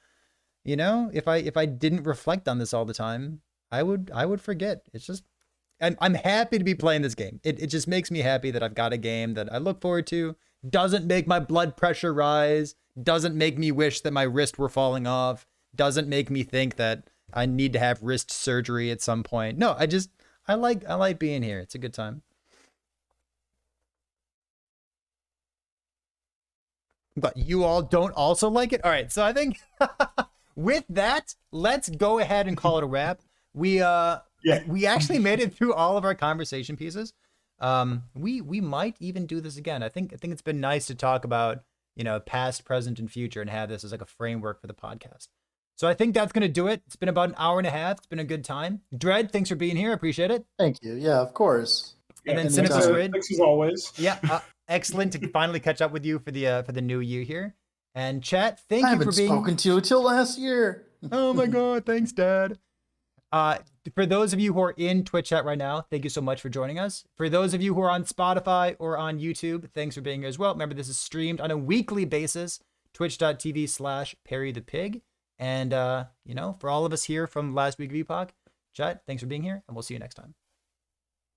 S1: if I didn't reflect on this all the time, I would forget. It's just, and I'm happy to be playing this game. It just makes me happy that I've got a game that I look forward to. Doesn't make my blood pressure rise. Doesn't make me wish that my wrist were falling off. Doesn't make me think that I need to have wrist surgery at some point. No, I like being here. It's a good time. But you all don't also like it? All right, so I think with that, let's go ahead and call it a wrap. We actually made it through all of our conversation pieces. We might even do this again. I think it's been nice to talk about, past, present, and future, and have this as like a framework for the podcast. So I think that's gonna do it. It's been about an hour and a half. It's been a good time. Dread, thanks for being here. I appreciate it.
S3: Thank you. Yeah, of course.
S1: And then
S3: anytime.
S1: CynicalSquid.
S2: Thanks as always.
S1: Yeah, excellent to finally catch up with you for the new year here. And chat, thank
S3: I
S1: you for
S3: haven't
S1: being.
S3: spoken to you till last year.
S1: Oh my god, thanks, Dad. For those of you who are in Twitch chat right now, thank you so much for joining us. For those of you who are on Spotify or on YouTube, thanks for being here as well. Remember, this is streamed on a weekly basis, twitch.tv/PerryThePig. And, for all of us here from last week of Epoch, chat, thanks for being here, and we'll see you next time.